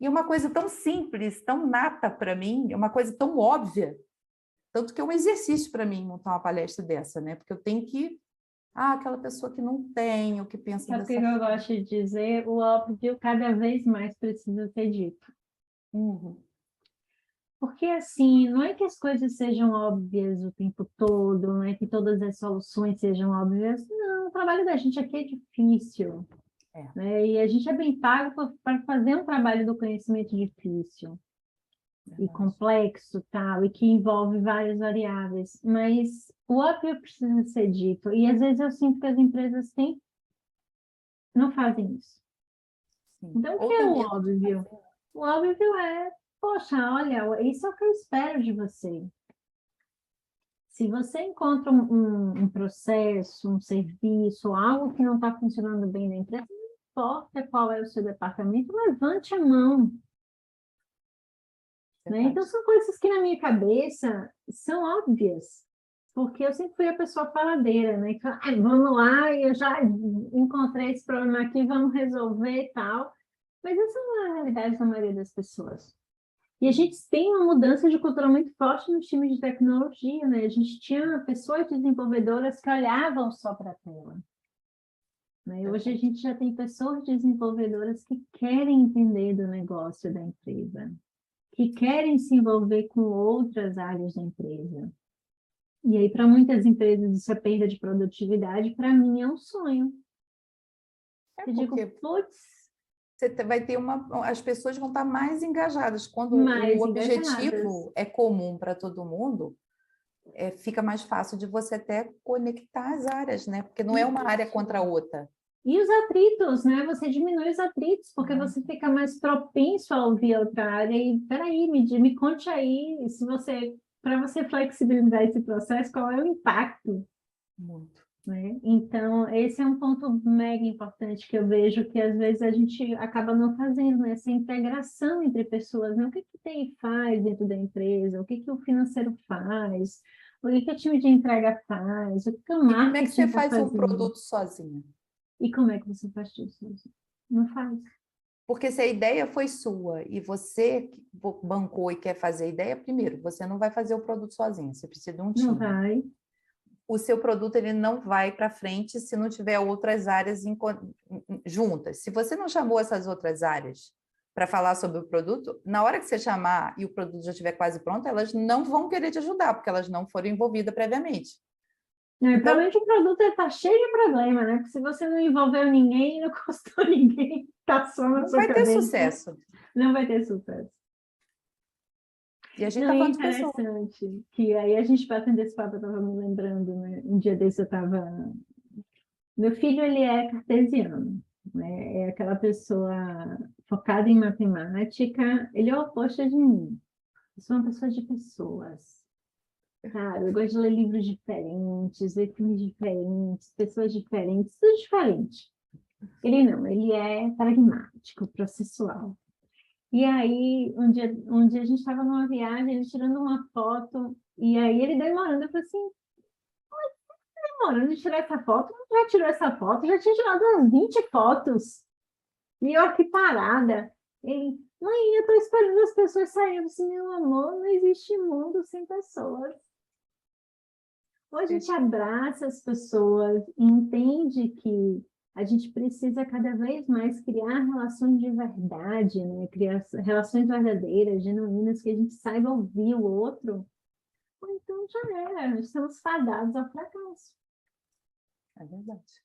e uma coisa tão simples, tão nata para mim, é uma coisa tão óbvia, tanto que é um exercício para mim montar uma palestra dessa, né? Porque eu tenho que aquela pessoa que não tem, ou que pensa dessa forma. forma. Eu gosto de dizer, o óbvio cada vez mais precisa ser dito. Porque, assim, não é que as coisas sejam óbvias o tempo todo, não é que todas as soluções sejam óbvias. Não, o trabalho da gente aqui é difícil. Né? E a gente é bem pago para fazer um trabalho do conhecimento difícil. E complexo, tal, e que envolve várias variáveis. Mas o óbvio precisa ser dito. E, às vezes, eu sinto que as empresas não fazem isso. Sim. Então, o que é o óbvio? O óbvio é, poxa, olha, isso é o que eu espero de você. Se você encontra um processo, um serviço, algo que não está funcionando bem na empresa, não importa qual é o seu departamento, levante a mão. Né? Então, são coisas que na minha cabeça são óbvias, porque eu sempre fui a pessoa faladeira, né? Que, vamos lá, eu já encontrei esse problema aqui, vamos resolver e tal. Mas essa não é a realidade da maioria das pessoas. E a gente tem uma mudança de cultura muito forte nos times de tecnologia, né? A gente tinha pessoas desenvolvedoras que olhavam só para a tela. Né? Hoje a gente já tem pessoas desenvolvedoras que querem entender do negócio da empresa, que querem se envolver com outras áreas da empresa. E aí, para muitas empresas, isso é perda de produtividade, para mim é um sonho. Eu digo, putz, você vai ter as pessoas vão estar mais engajadas. Quando o objetivo é comum para todo mundo, fica mais fácil de você até conectar as áreas, né? Porque não é uma área contra a outra. E os atritos, né? Você diminui os atritos, porque você fica mais propenso a ouvir outra área. E, peraí, me conte aí, para você flexibilizar esse processo, qual é o impacto? Muito. Né? Então, esse é um ponto mega importante que eu vejo que, às vezes, a gente acaba não fazendo, né? Essa integração entre pessoas, né? O que o TI faz dentro da empresa? O que o financeiro faz? O que o time de entrega faz? O que o marketing como é que você faz um produto sozinha? E como é que você faz isso sozinha? Não faz. Porque se a ideia foi sua e você bancou e quer fazer a ideia, primeiro, você não vai fazer o produto sozinho, você precisa de um time. Não vai. O seu produto ele não vai para frente se não tiver outras áreas juntas. Se você não chamou essas outras áreas para falar sobre o produto, na hora que você chamar e o produto já estiver quase pronto, elas não vão querer te ajudar, porque elas não foram envolvidas previamente. Não, e Então, provavelmente o produto está cheio de problema, né? Porque se você não envolveu ninguém, não custou ninguém, está só na não sua vai ter cabeça, sucesso. não vai ter sucesso. E a gente Não, está é falando de pessoas. interessante que aí a gente batendo esse papo, eu estava me lembrando, né? Um dia desse eu estava... Meu filho, ele é cartesiano, né? É aquela pessoa focada em matemática, ele é o oposto de mim. Eu sou uma pessoa de pessoas. Cara, eu gosto de ler livros diferentes, ver filmes diferentes, pessoas diferentes, tudo diferente. Ele não, ele é pragmático, processual. E aí, um dia a gente estava numa viagem, ele tirando uma foto, e aí ele demorando, eu falei assim, demorando de tirar essa foto? Já tirou essa foto? Já tinha tirado umas 20 fotos. E eu aqui parada. Ele, mãe, eu estou esperando as pessoas saírem. Eu disse, meu amor, não existe mundo sem pessoas. Ou a gente abraça as pessoas e entende que a gente precisa cada vez mais criar relações de verdade, né? Criar relações verdadeiras, genuínas, que a gente saiba ouvir o outro. Ou então já era, estamos fadados ao fracasso. É verdade.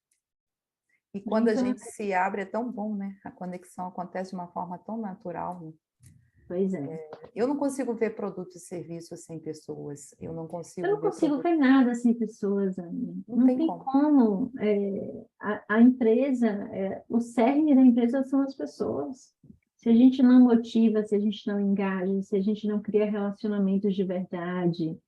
E quando a Então, gente se abre, é tão bom, né? A conexão acontece de uma forma tão natural, né? pois é. Eu não consigo ver produtos e serviços sem pessoas. Eu não Eu consigo não ver consigo produto. ver nada sem pessoas, Anny. Não Não tem tem como. como. A empresa, o cerne da empresa são as pessoas. Se a gente não motiva, se a gente não engaja, se a gente não cria relacionamentos de verdade,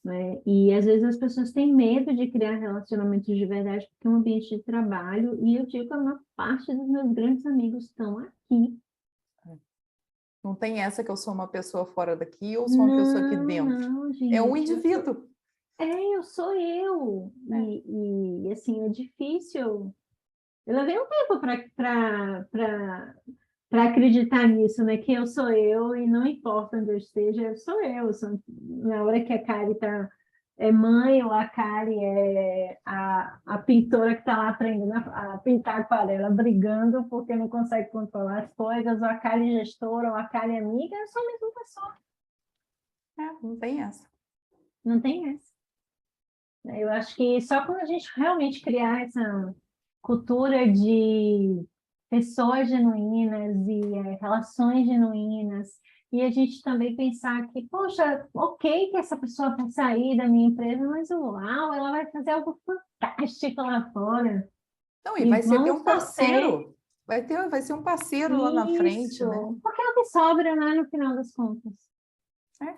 né? E às vezes as pessoas têm medo de criar relacionamentos de verdade porque é um ambiente de trabalho, e eu digo que a maior parte dos meus grandes amigos estão aqui. Não tem essa que eu sou uma pessoa fora daqui ou sou uma pessoa aqui Não, dentro. não, É um gente. indivíduo. Eu sou eu. É, E assim, é difícil. Eu levei um tempo para acreditar nisso, né? Que eu sou eu e não importa onde eu esteja, eu sou eu. Na hora que a Kari é mãe, ou a Kari é a pintora que está lá aprendendo a pintar aquarela, brigando porque não consegue controlar as coisas, ou a Kari gestora, ou a Kari amiga, eu sou a mesma pessoa. não tem essa. Não tem essa. Eu acho que só quando a gente realmente criar essa cultura de pessoas genuínas e relações genuínas, e a gente também pensar que, poxa, ok que essa pessoa vai sair da minha empresa, mas uau, ela vai fazer algo fantástico lá fora. Não, e E vai ser ter vamos um torcer parceiro. Vai ser um parceiro lá na frente, né? isso, porque é o que sobra, né, no final das contas. É.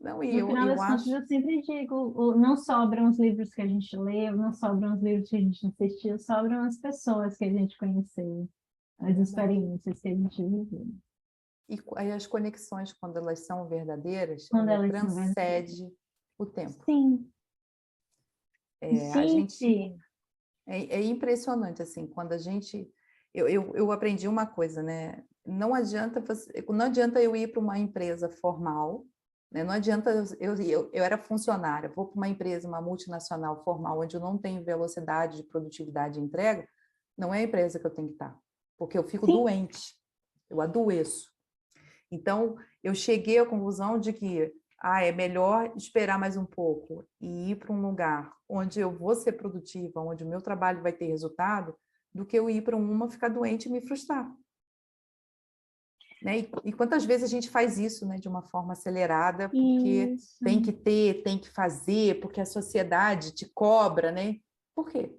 Não, e No final eu das contas, acho. eu sempre digo, não sobram os livros que a gente leu, não sobram os livros que a gente assistiu, sobram as pessoas que a gente conheceu, É as verdade. experiências que a gente viveu, E aí as conexões, quando elas são verdadeiras, quando ela elas são verdadeiras. transcende o tempo. Sim, A gente gente, é impressionante assim, quando a gente eu aprendi uma coisa, né? Não adianta eu ir para uma empresa formal, né? Não adianta eu era funcionária, vou para uma empresa, uma multinacional formal, onde eu não tenho velocidade de produtividade e entrega, não é a empresa que eu tenho que estar, porque eu fico sim, doente, eu adoeço. Então, eu cheguei à conclusão de que é melhor esperar mais um pouco e ir para um lugar onde eu vou ser produtiva, onde o meu trabalho vai ter resultado, do que eu ir para uma, ficar doente e me frustrar. Né? E quantas vezes a gente faz isso, né, de uma forma acelerada, porque isso. tem que ter, tem que fazer, porque a sociedade te cobra, né? Por quê?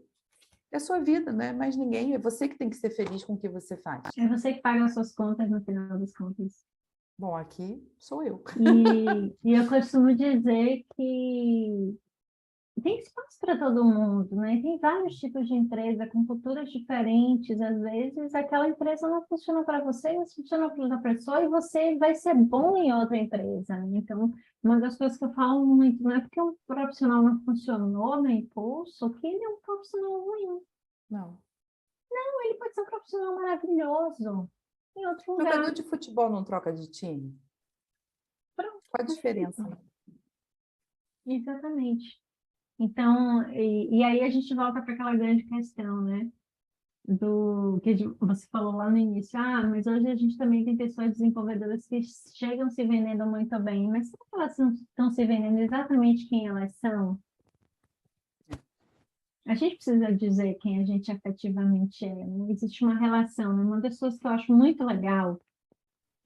É a sua vida, não é mais ninguém, é você que tem que ser feliz com o que você faz. É você que paga as suas contas no final das contas. Bom, aqui sou eu. E eu costumo dizer que tem espaço para todo mundo, né? Tem vários tipos de empresa com culturas diferentes. Às vezes, aquela empresa não funciona para você, mas funciona para outra pessoa e você vai ser bom em outra empresa, né? Então, uma das coisas que eu falo muito, não é porque um profissional não funcionou no impulso que ele é um profissional ruim. Não. Não, ele pode ser um profissional maravilhoso em outro Jogador lugar. de futebol não troca de time? Pronto, Qual a diferença? perfeito. Exatamente. Então, e aí a gente volta para aquela grande questão, né? Do que você falou lá no início, mas hoje a gente também tem pessoas desenvolvedoras que chegam se vendendo muito bem, mas será que elas não estão se vendendo exatamente quem elas são? A gente precisa dizer quem a gente efetivamente é. Não existe uma relação, né? Uma das coisas que eu acho muito legal,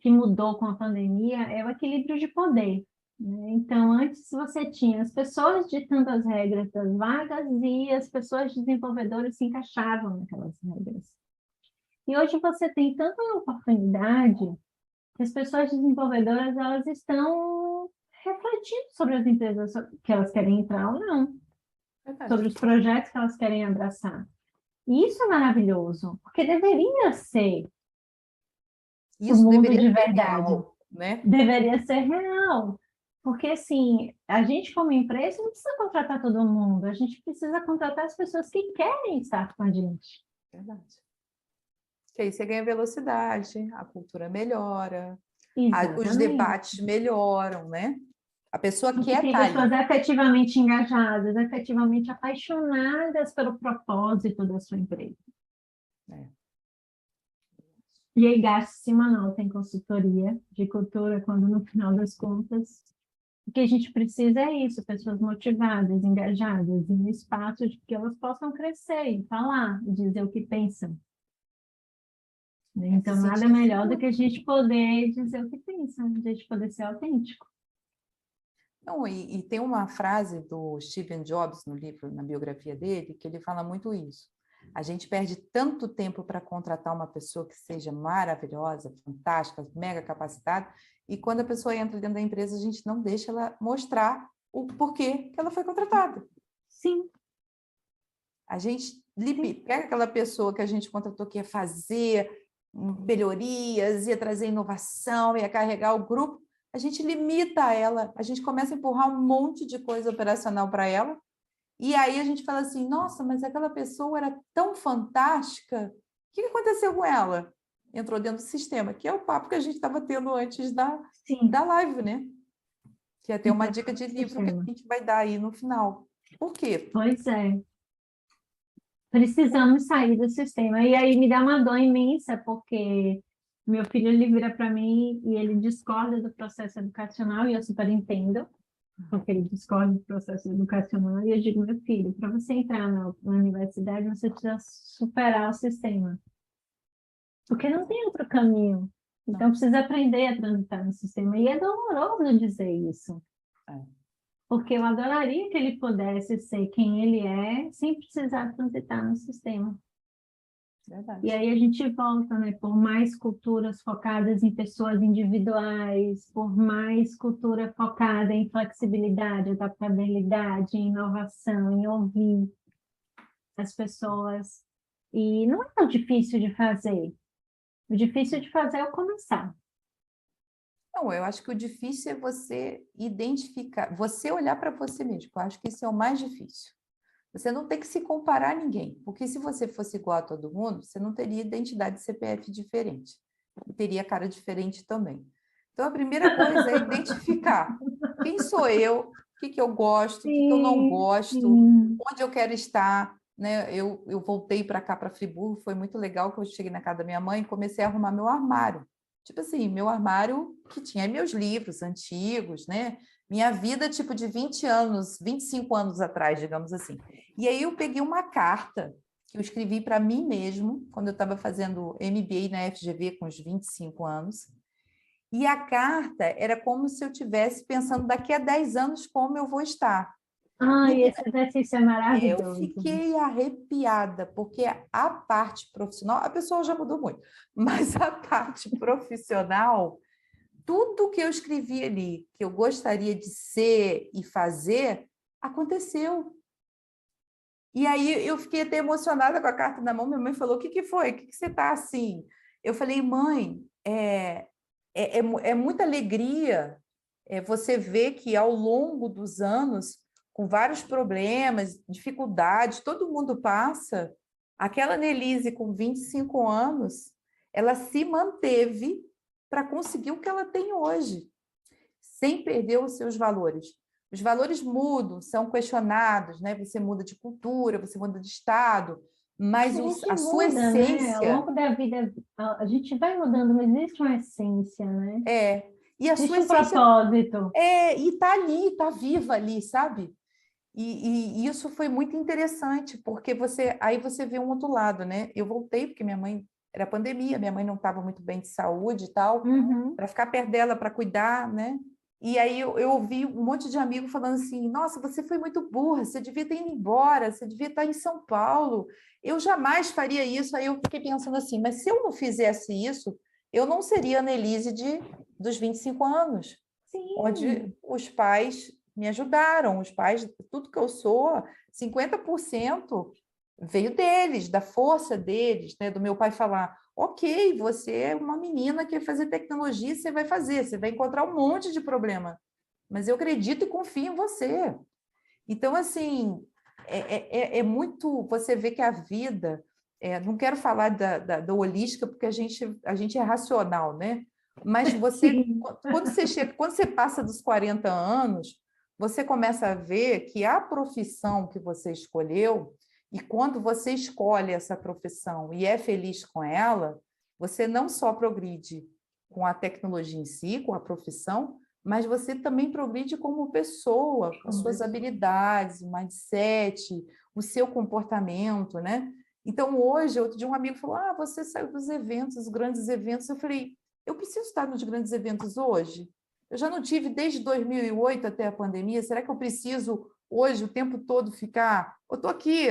que mudou com a pandemia, é o equilíbrio de poder, né? Então, antes você tinha as pessoas ditando as regras das vagas e as pessoas desenvolvedoras se encaixavam naquelas regras. E hoje você tem tanta oportunidade que as pessoas desenvolvedoras elas estão refletindo sobre as empresas que elas querem entrar ou não, Verdade. sobre os projetos que elas querem abraçar. E isso é maravilhoso, porque deveria ser o Isso mundo deveria de ser verdade, real, né? deveria ser real. Porque, assim, a gente, como empresa, não precisa contratar todo mundo, a gente precisa contratar as pessoas que querem estar com a gente. Verdade. Que aí você ganha velocidade, a cultura melhora, os Exatamente. debates melhoram, né? A pessoa Porque quer tem estar ali. pessoas efetivamente engajadas, efetivamente apaixonadas pelo propósito da sua empresa. Né? E aí gasta-se uma nota em consultoria de cultura, quando no final das contas, o que a gente precisa é isso, pessoas motivadas, engajadas, em um espaço de que elas possam crescer e falar, e dizer o que pensam, né? Se Então, nada sentir melhor do seguro. que a gente poder dizer o que pensa, a gente poder ser autêntico. Não, e tem uma frase do Steve Jobs no livro, na biografia dele, que ele fala muito isso. A gente perde tanto tempo para contratar uma pessoa que seja maravilhosa, fantástica, mega capacitada, e quando a pessoa entra dentro da empresa, a gente não deixa ela mostrar o porquê que ela foi contratada. Sim, A gente sim. pega aquela pessoa que a gente contratou que ia fazer melhorias, ia trazer inovação, ia carregar o grupo, a gente limita ela, a gente começa a empurrar um monte de coisa operacional para ela, e aí a gente fala assim, nossa, mas aquela pessoa era tão fantástica, o que aconteceu com ela? Entrou dentro do sistema, que é o papo que a gente estava tendo antes Sim, da live, né? Que ia ter uma então, dica de livro que a sistema. gente vai dar aí no final. Por quê? Pois é, precisamos sair do sistema. E aí me dá uma dor imensa, porque meu filho ele vira para mim e ele discorda do processo educacional, e eu super entendo, porque ele discorda do processo educacional, e eu digo, meu filho, para você entrar na universidade, você precisa superar o sistema, porque não tem outro caminho. Não. Então, precisa aprender a transitar no sistema. E é doloroso dizer isso. É. Porque eu adoraria que ele pudesse ser quem ele é, sem precisar transitar no sistema. E Verdade. aí a gente volta, né, por mais culturas focadas em pessoas individuais, por mais cultura focada em flexibilidade, adaptabilidade, em inovação, em ouvir as pessoas. E não é tão difícil de fazer. O difícil de fazer é o começar. Não, eu acho que o difícil é você identificar, você olhar para você mesmo. Eu acho que isso é o mais difícil. Você não tem que se comparar a ninguém, porque se você fosse igual a todo mundo, você não teria identidade de CPF diferente, e teria cara diferente também. Então, a primeira coisa é identificar quem sou eu, o que eu gosto, o que eu não Sim, gosto, sim. onde eu quero estar. Né? Eu voltei para cá, para Friburgo, foi muito legal que eu cheguei na casa da minha mãe e comecei a arrumar meu armário. Tipo assim, meu armário que tinha meus livros antigos, né? Minha vida, tipo, de 20 anos, 25 anos atrás, digamos assim. E aí eu peguei uma carta que eu escrevi para mim mesmo, quando eu estava fazendo MBA na FGV com uns 25 anos. E a carta era como se eu estivesse pensando daqui a 10 anos como eu vou estar. Ai, Menina, esse exercício é eu maravilhoso. fiquei arrepiada, porque a parte profissional, a pessoa já mudou muito, mas a parte profissional, tudo que eu escrevi ali, que eu gostaria de ser e fazer, aconteceu. E aí eu fiquei até emocionada com a carta na mão. Minha mãe falou: o que foi? O que você está assim? Eu falei: mãe, é muita alegria você ver que ao longo dos anos, com vários problemas, dificuldades, todo mundo passa. Aquela Nelise, com 25 anos, ela se manteve para conseguir o que ela tem hoje, sem perder os seus valores. Os valores mudam, são questionados, né? Você muda de cultura, você muda de estado, mas A gente a sua muda, né? Ao essência longo da vida, a gente vai mudando, mas existe uma essência, né? é. E a sua Existe um essência propósito. e está ali, está viva ali, sabe? E isso foi muito interessante, porque aí você vê um outro lado, né? Eu voltei porque minha mãe era pandemia, minha mãe não estava muito bem de saúde e tal, Uhum. para ficar perto dela, para cuidar, né? E aí eu ouvi um monte de amigo falando assim: nossa, você foi muito burra, você devia ter ido embora, você devia estar em São Paulo. Eu jamais faria isso. Aí eu fiquei pensando assim: mas se eu não fizesse isso, eu não seria a Annelise dos 25 anos, onde Sim, os pais me ajudaram, os pais, tudo que eu sou, 50% veio deles, da força deles, né? Do meu pai falar: ok, você é uma menina que quer fazer tecnologia, você vai fazer, você vai encontrar um monte de problema, mas eu acredito e confio em você. Então, assim, é muito. Você vê que a vida. Não quero falar da holística, porque a gente é racional, né? Mas sim. quando você passa dos 40 anos, você começa a ver que a profissão que você escolheu, e quando você escolhe essa profissão e é feliz com ela, você não só progride com a tecnologia em si, com a profissão, mas você também progride como pessoa, com as suas habilidades, o mindset, o seu comportamento, né? Então, hoje, outro dia um amigo falou: ah, você saiu dos eventos, dos grandes eventos. Eu falei: eu preciso estar nos grandes eventos hoje? Eu já não tive desde 2008 até a pandemia, será que eu preciso hoje, o tempo todo, ficar? Eu estou aqui.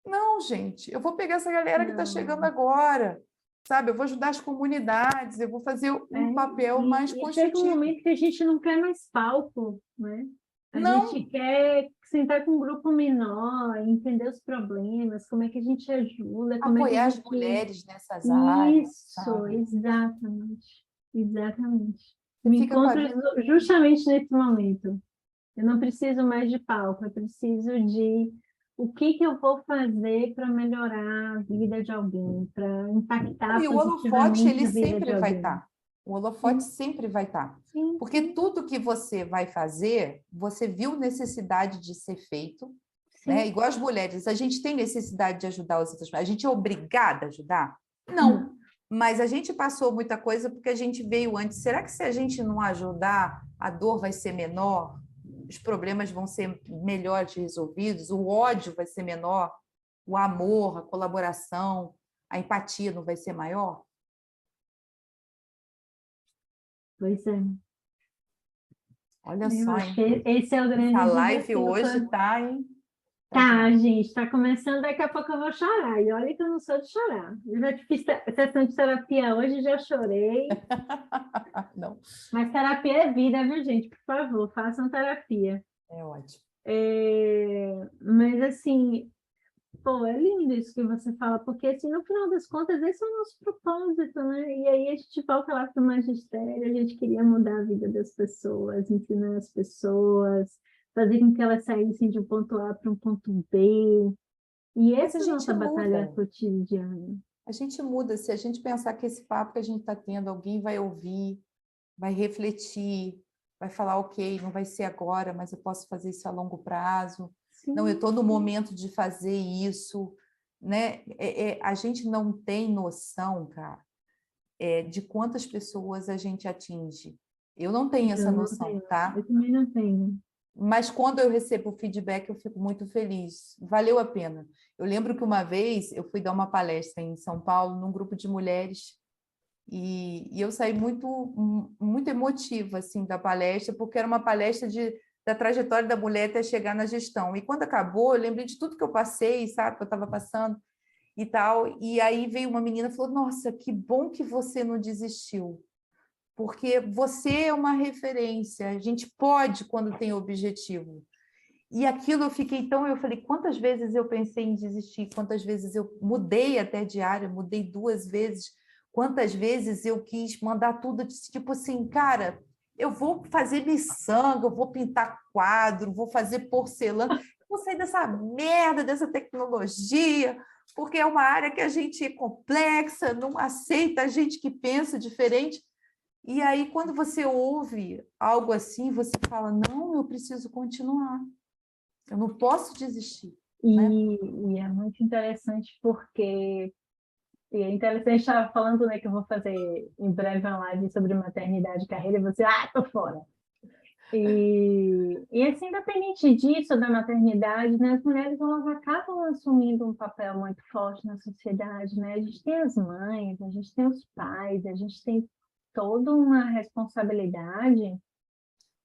Não, gente, eu vou pegar essa galera que está chegando Não. agora, sabe? Eu vou ajudar as comunidades, eu vou fazer É, um papel mais e chega um construtivo. momento que a gente não quer mais palco, né? A gente Não, quer sentar com um grupo menor, entender os problemas, como é que a gente ajuda, como é que a apoiar as gente... mulheres nessas áreas, Isso, sabe? exatamente, exatamente. Você Me fica com a encontro vida. justamente nesse momento. Eu não preciso mais de palco, eu preciso de o que que eu vou fazer para melhorar a vida de alguém, para impactar E o holofote, positivamente ele a vida de sempre vai alguém. estar. O holofote Sim, sempre vai estar. sim, Porque sim, tudo que você vai fazer, você viu necessidade de ser feito, né? sim. Igual as mulheres, a gente tem necessidade de ajudar as outras mulheres. A gente é obrigada a ajudar? Não. Não, Mas a gente passou muita coisa porque a gente veio antes. Será que se a gente não ajudar, a dor vai ser menor? Os problemas vão ser melhores resolvidos? O ódio vai ser menor? O amor, a colaboração, a empatia não vai ser maior? pois é. Olha Eu só, acho hein? que esse é o Essa grande live desafio. hoje tá, hein? Tá Tá, demais. gente, tá começando, daqui a pouco eu vou chorar. E olha que eu não sou de chorar. Eu já fiz sessão de terapia hoje, já chorei. Não, Mas terapia é vida, viu, gente? Por favor, façam terapia. é ótimo. Mas assim, pô, é lindo isso que você fala, porque assim, no final das contas, esse é o nosso propósito, né? E aí a gente volta lá para o magistério, a gente queria mudar a vida das pessoas, ensinar as pessoas, fazer com que elas saíssem de um ponto A para um ponto B. E Mas a essa é a gente nossa batalha muda. cotidiana. A gente muda. Se a gente pensar que esse papo que a gente está tendo, alguém vai ouvir, vai refletir, vai falar, ok, não vai ser agora, mas eu posso fazer isso a longo prazo. Não, eu Sim, estou no sim. momento de fazer isso, né? A gente não tem noção, cara, de quantas pessoas a gente atinge. Eu não tenho essa Eu não noção, tenho, eu tá? também não tenho. Mas quando eu recebo o feedback, eu fico muito feliz. Valeu a pena. Eu lembro que uma vez eu fui dar uma palestra em São Paulo, num grupo de mulheres, e eu saí muito emotiva assim da palestra, porque era uma palestra da trajetória da mulher até chegar na gestão. E quando acabou, eu lembrei de tudo que eu passei, sabe, que eu estava passando e tal. E aí veio uma menina e falou: Nossa, que bom que você não desistiu, porque você é uma referência. A gente pode quando tem objetivo. E aquilo eu fiquei então, eu falei, quantas vezes eu pensei em desistir, quantas vezes eu mudei até de área, mudei 2 vezes, quantas vezes eu quis mandar tudo, tipo assim, cara, eu vou fazer miçanga, eu vou pintar quadro, vou fazer porcelana, vou sair dessa merda, dessa tecnologia, porque é uma área que a gente é complexa, não aceita a gente que pensa diferente. E aí, quando você ouve algo assim, você fala, não, eu preciso continuar. Eu não posso desistir, né? E é muito interessante porque e é interessante estar falando, né, que eu vou fazer em breve uma live sobre maternidade e carreira, e você, tô fora. E assim, independente disso, da maternidade, né, as mulheres elas acabam assumindo um papel muito forte na sociedade, né? A gente tem as mães, a gente tem os pais, a gente tem toda uma responsabilidade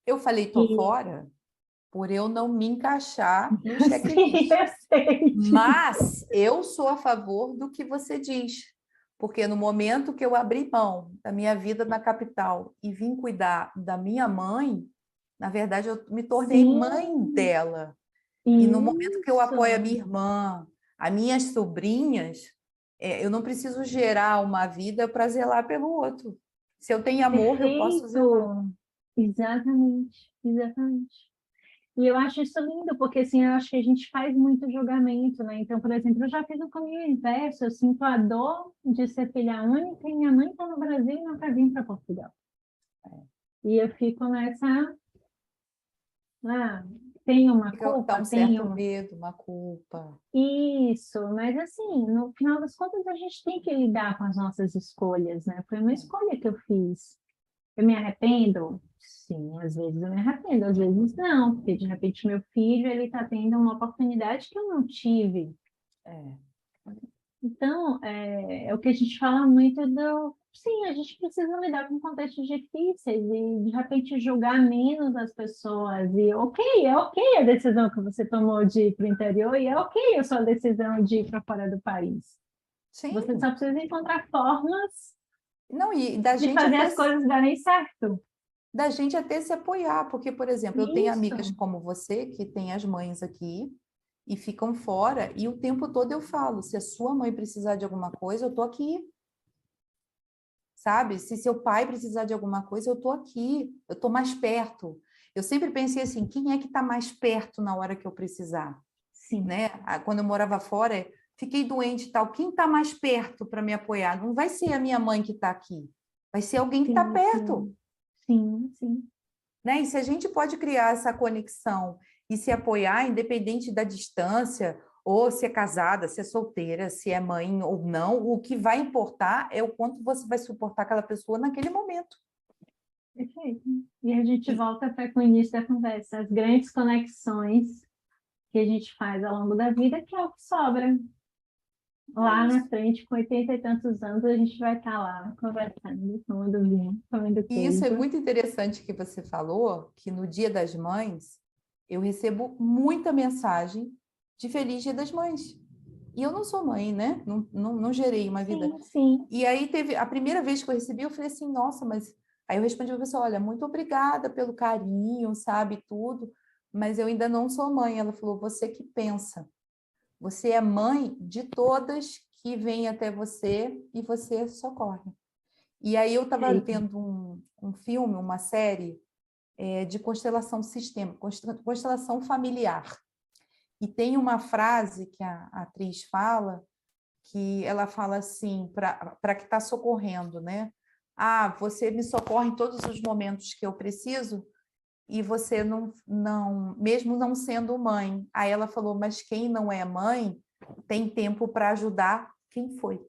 Eu falei, tô que, fora, por eu não me encaixar no sim, checklist. eu sei disso. Mas eu sou a favor do que você diz, porque no momento que eu abri mão da minha vida na capital e vim cuidar da minha mãe, na verdade eu me tornei mãe Sim, dela. E no momento que eu apoio a isso, minha irmã, as minhas sobrinhas, eu não preciso gerar uma vida para zelar pelo outro. Se eu tenho amor, eu posso zelar. perfeito. Exatamente, exatamente. E eu acho isso lindo, porque assim, eu acho que a gente faz muito julgamento, né? Então, por exemplo, eu já fiz o caminho inverso, eu sinto a dor de ser filha única e minha mãe está no Brasil e não quer vir para Portugal. E eu fico nessa, ah, tenho uma Dá culpa, um certo tenho medo, uma culpa. isso, mas assim, no final das contas, a gente tem que lidar com as nossas escolhas, né? Foi uma escolha que eu fiz. Eu me arrependo? Sim, às vezes eu me arrependo, às vezes não, porque de repente meu filho ele está tendo uma oportunidade que eu não tive. É. Então, é o que a gente fala muito do. Sim, a gente precisa lidar com contextos difíceis e de repente julgar menos as pessoas. E ok, é ok a decisão que você tomou de ir para o interior e é ok a sua decisão de ir para fora do país. Você só Sim. precisa encontrar formas Não, e de fazer as coisas darem certo. da gente até se apoiar, porque, por exemplo, eu tenho Isso, amigas como você, que têm as mães aqui e ficam fora, e o tempo todo eu falo, se a sua mãe precisar de alguma coisa, eu tô aqui, sabe? Se seu pai precisar de alguma coisa, eu tô aqui, eu tô mais perto. Eu sempre pensei assim, quem é que está mais perto na hora que eu precisar, sim, né? Quando eu morava fora, fiquei doente e tal, quem está mais perto para me apoiar? Não vai ser a minha mãe que está aqui, vai ser alguém que está sim, perto. sim, sim, sim. Né? E se a gente pode criar essa conexão e se apoiar, independente da distância, ou se é casada, se é solteira, se é mãe ou não, o que vai importar é o quanto você vai suportar aquela pessoa naquele momento. Perfeito. E a gente E volta para o início da conversa, as grandes conexões que a gente faz ao longo da vida, que é o que sobra. é Lá na isso. frente, com 80 e tantos anos, a gente vai estar lá conversando, tomando vinho, comendo E isso é queijo. muito interessante que você falou, que no Dia das Mães eu recebo muita mensagem de Feliz Dia das Mães. E eu não sou mãe, né? Não gerei uma vida. Sim, sim, E aí teve a primeira vez que eu recebi, eu falei assim, nossa, mas aí eu respondi para a pessoa, olha, muito obrigada pelo carinho, sabe, tudo, mas eu ainda não sou mãe. Ela falou, você que pensa, você é mãe de todas que vêm até você e você socorre. E aí eu estava perfeito. vendo um filme, uma série de constelação sistema, constelação familiar. E tem uma frase que a atriz fala, que ela fala assim, para que está socorrendo, né? Ah, você me socorre em todos os momentos que eu preciso e você mesmo não sendo mãe. Aí ela falou, mas quem não é mãe tem tempo para ajudar quem foi.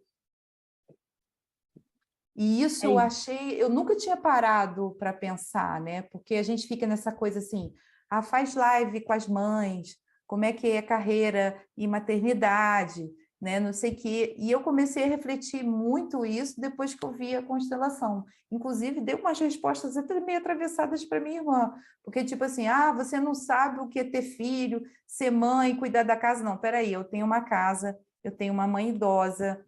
E isso É eu isso. achei, eu nunca tinha parado para pensar, né? Porque a gente fica nessa coisa assim, ah, faz live com as mães, como é que é carreira e maternidade, né? Não sei o quê. E eu comecei a refletir muito isso depois que eu vi a constelação. Inclusive, deu umas respostas até meio atravessadas para minha irmã, porque tipo assim, ah, você não sabe o que é ter filho, ser mãe, cuidar da casa. Não, peraí, eu tenho uma casa, eu tenho uma mãe idosa,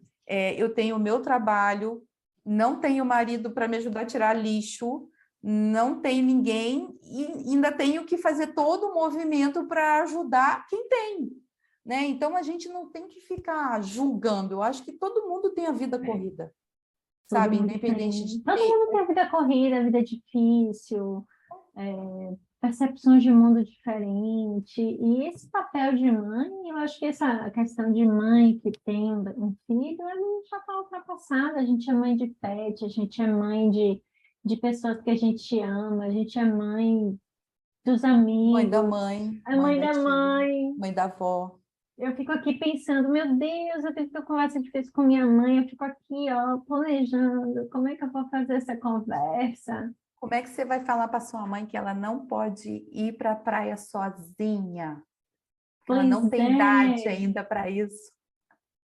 eu tenho o meu trabalho, não tenho marido para me ajudar a tirar lixo, não tem ninguém e ainda tenho que fazer todo o movimento para ajudar quem tem, né? Então a gente não tem que ficar julgando. Eu acho que todo mundo tem a vida É. corrida, Todo sabe? mundo Independente tem. de Todo ter. mundo tem a vida corrida, a vida difícil, percepções de mundo diferente. E esse papel de mãe, eu acho que essa questão de mãe que tem um filho, a gente já está ultrapassada. A gente é mãe de pet, a gente é mãe de pessoas que a gente ama, a gente é mãe dos Mãe da amigos, mãe, é mãe mãe da da tia, mãe. mãe da avó. Eu fico aqui pensando, meu Deus, eu tenho que ter uma conversa difícil com minha mãe. Eu fico aqui, ó, planejando como é que eu vou fazer essa conversa. Como é que você vai falar para sua mãe que ela não pode ir para a praia sozinha? Que ela Pois não tem idade é. ainda para isso?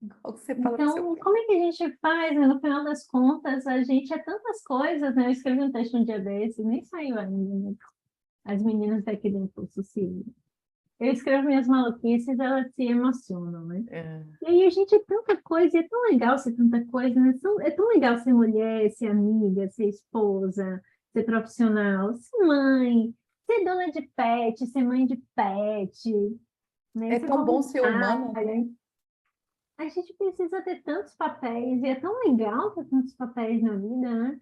Igual você fala para o seu Então, pai. como é que a gente faz, né? No final das contas, a gente é tantas coisas, né? Eu escrevi um texto um dia desses, nem saiu ainda, né? As meninas daqui do Impulso Cívico. Eu escrevo minhas maluquices, elas se emocionam, né? É. E aí a gente é tanta coisa, e é tão legal ser tanta coisa, né? É tão legal ser mulher, ser amiga, ser esposa, ser profissional, ser mãe, ser dona de pet, ser mãe de pet, né? É Ser tão bom ser humano, né? voluntária. A gente precisa ter tantos papéis, e é tão legal ter tantos papéis na vida, né?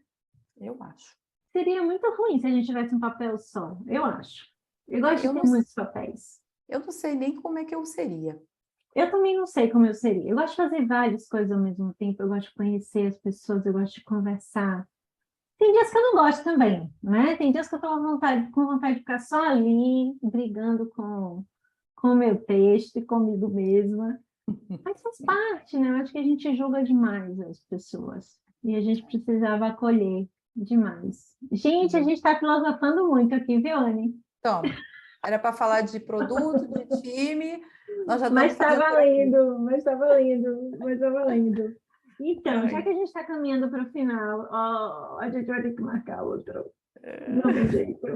Eu acho. Seria muito ruim se a gente tivesse um papel só, eu acho. Eu gosto de Eu ter não, muitos papéis. eu não sei nem como é que eu seria. Eu também não sei como eu seria. Eu gosto de fazer várias coisas ao mesmo tempo. Eu gosto de conhecer as pessoas, eu gosto de conversar. Tem dias que eu não gosto também, né? Tem dias que eu estou com vontade de ficar só ali, brigando com o meu texto e comigo mesma. Mas faz parte, né? Eu acho que a gente julga demais as pessoas. E a gente precisava acolher demais. Gente, a gente está filosofando muito aqui, viu, Anne? Então, era para falar de produto, de time, nós já Mas estamos está fazendo por aqui. valendo, mas está valendo, mas está valendo. Então, já que Ai, a gente está caminhando para o final, ó, a gente vai ter que marcar outro. Não tem jeito.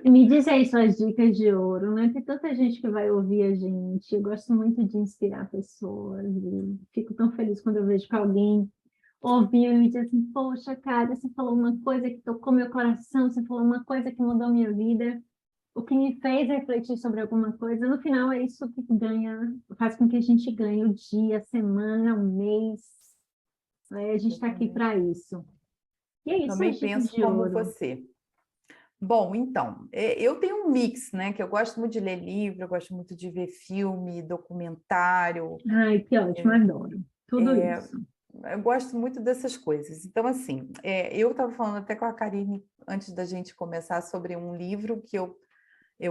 Me diz aí suas dicas de ouro, né? Tem tanta gente que vai ouvir a gente. Eu gosto muito de inspirar pessoas e fico tão feliz quando eu vejo que alguém ouviu e me diz assim, poxa, cara, você falou uma coisa que tocou meu coração, você falou uma coisa que mudou minha vida, o que me fez refletir sobre alguma coisa. No final é isso que ganha, faz com que a gente ganhe o dia, a semana, o mês. Né? A gente eu está aqui também, para isso. E é isso, também as dicas penso de como ouro. você. Bom, então, eu tenho um mix, né? Que eu gosto muito de ler livro, eu gosto muito de ver filme, documentário, Ai, que ótimo, adoro. Tudo isso. eu gosto muito dessas coisas. Então, assim, eu estava falando até com a Karine antes da gente começar sobre um livro que eu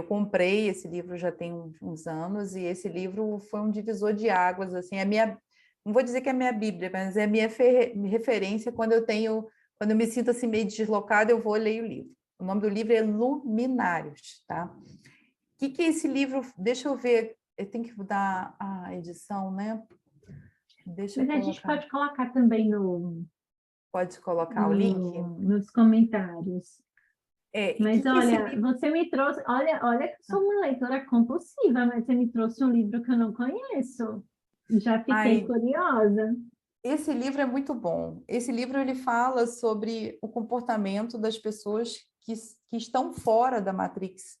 comprei, esse livro já tem uns anos, e esse livro foi um divisor de águas, assim, não vou dizer que é a minha Bíblia, mas é a minha referência quando eu me sinto assim meio deslocada, eu vou ler o livro. O nome do livro é Luminários, tá? O que é esse livro? Deixa eu ver, eu tenho que mudar a edição, né? Deixa eu Mas a gente colocar. pode colocar também Pode colocar o link? nos comentários. E o que Mas que esse olha, livro... você me trouxe, olha que eu sou uma leitora compulsiva, mas você me trouxe um livro que eu não conheço. Já fiquei Ai, curiosa. esse livro é muito bom. Esse livro ele fala sobre o comportamento das pessoas que estão fora da Matrix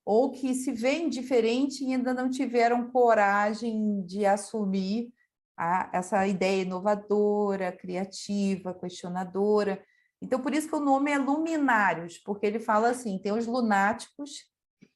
ou que se veem diferente e ainda não tiveram coragem de assumir essa ideia inovadora, criativa, questionadora. Então, por isso que o nome é Luminários, porque ele fala assim: tem os lunáticos,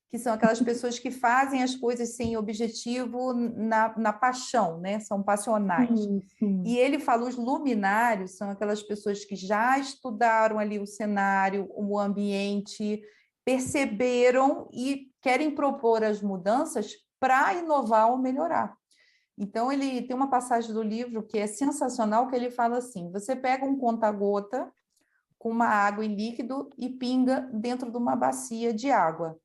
que são aquelas pessoas que fazem as coisas sem objetivo na paixão, né? São passionais. Sim, E sim. ele fala, os luminários são aquelas pessoas que já estudaram ali o cenário, o ambiente, perceberam e querem propor as mudanças para inovar ou melhorar. Então, ele tem uma passagem do livro que é sensacional, que ele fala assim, você pega um conta-gota com uma água em líquido e pinga dentro de uma bacia de água.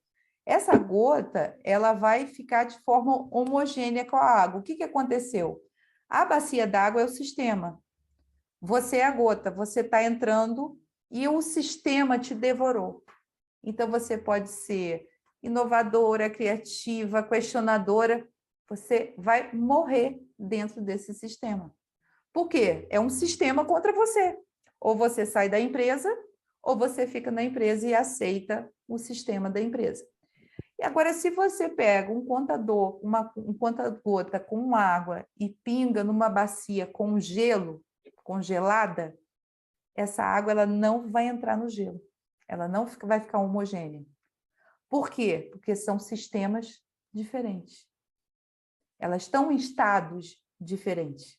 Essa gota, ela vai ficar de forma homogênea com a água. O que, que aconteceu? A bacia d'água é o sistema. Você é a gota, você está entrando e o sistema te devorou. Então, você pode ser inovadora, criativa, questionadora, você vai morrer dentro desse sistema. Por quê? É um sistema contra você. Ou você sai da empresa, ou você fica na empresa e aceita o sistema da empresa. E agora, se você pega um contador, um conta-gota com água e pinga numa bacia com gelo, congelada, essa água ela não vai entrar no gelo. Ela não vai ficar homogênea. Por quê? Porque são sistemas diferentes. Elas estão em estados diferentes.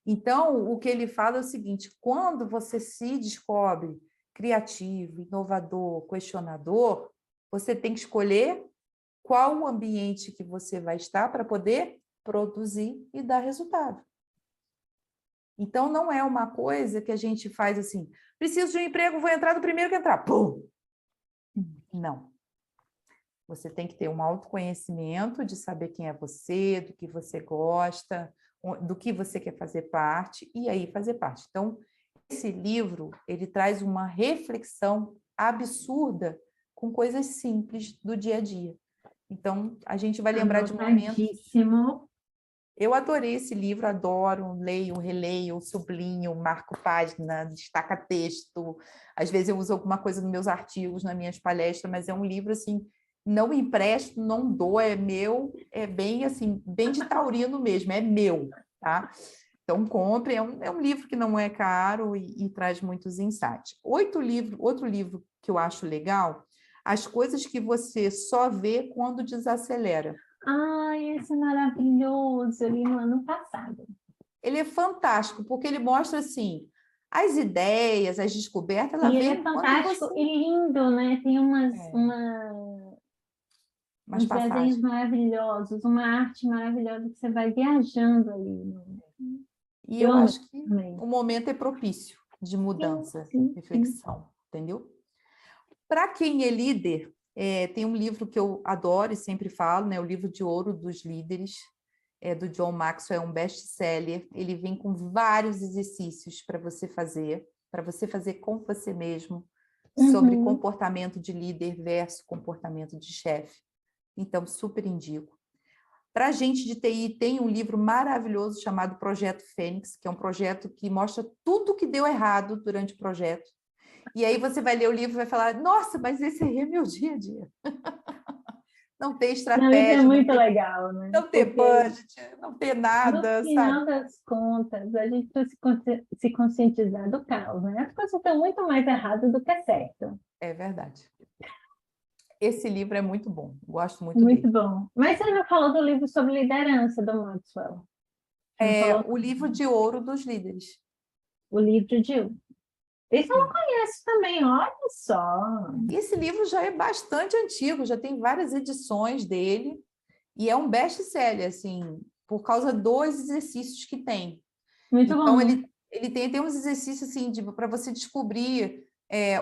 Então, o que ele fala é o seguinte: quando você se descobre criativo, inovador, questionador, você tem que escolher qual o ambiente que você vai estar para poder produzir e dar resultado. Então, não é uma coisa que a gente faz assim, preciso de um emprego, vou entrar no primeiro que entrar. Pum! Não. Você tem que ter um autoconhecimento de saber quem é você, do que você gosta, do que você quer fazer parte, e aí fazer parte. Então, esse livro, ele traz uma reflexão absurda com coisas simples do dia a dia. Então, a gente vai lembrar de momentos... Anotadíssimo. Eu adorei esse livro, adoro, leio, releio, sublinho, marco página, destaca texto. Às vezes eu uso alguma coisa nos meus artigos, nas minhas palestras, mas é um livro assim, não empresto, não dou, é meu, é bem assim, bem de taurino mesmo, é meu, tá? Então compre, é um livro que não é caro e traz muitos insights. Outro livro que eu acho legal, As Coisas que Você Só Vê Quando Desacelera. Ai, esse é maravilhoso, eu li no ano passado. Ele é fantástico, porque ele mostra, assim, as ideias, as descobertas, E ela ele é vem quando fantástico você... e lindo, né? Tem É, umas uns desenhos passagens. maravilhosos, uma arte maravilhosa que você vai viajando ali, né? E Eu eu amei, acho que amei. o momento é propício de Sim, mudança, sim, sim. reflexão, entendeu? Para quem é líder, tem um livro que eu adoro e sempre falo, né? O livro de ouro dos líderes, do John Maxwell, é um best-seller. Ele vem com vários exercícios para você fazer com você mesmo, sobre Uhum. comportamento de líder versus comportamento de chefe. Então, super indico. Para a gente de TI, tem um livro maravilhoso chamado Projeto Fênix, que é um projeto que mostra tudo que deu errado durante o projeto. E aí você vai ler o livro e vai falar, nossa, mas esse aí é meu dia a dia. Não ter Não, isso é estratégia, muito legal, né? não ter Porque budget, não ter no nada, sabe? final das contas, a gente precisa se conscientizar do caos, né? As coisas estão muito mais erradas do que certo. É verdade. Esse livro é muito bom, gosto muito Muito dele. bom. Mas você não falou do livro sobre liderança do Maxwell. Você não É falou o livro de ouro dos líderes. o livro de... Esse eu não Sim. conheço também, olha só. Esse livro já é bastante antigo, já tem várias edições dele, e é um best-seller, assim, por causa dos exercícios que tem. Muito Então, bom. ele tem uns exercícios assim, para você descobrir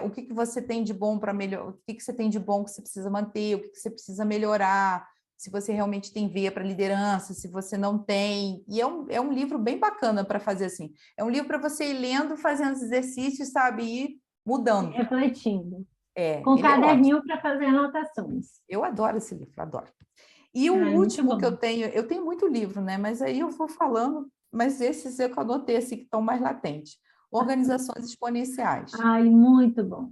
o que você tem de bom para melhorar, o que você tem de bom que você precisa manter, o que você precisa melhorar, se você realmente tem veia para liderança, se você não tem. E é um livro bem bacana para fazer assim. É um livro para você ir lendo, fazendo os exercícios, sabe, e ir mudando. Refletindo. É, Com ele é ótimo. caderninho para fazer anotações. Eu adoro esse livro, adoro. E o Ah, é muito último que bom. eu tenho muito livro, né? Mas aí eu vou falando, mas esses eu que anotei assim, que estão mais latentes. Organizações exponenciais. Ai, muito bom.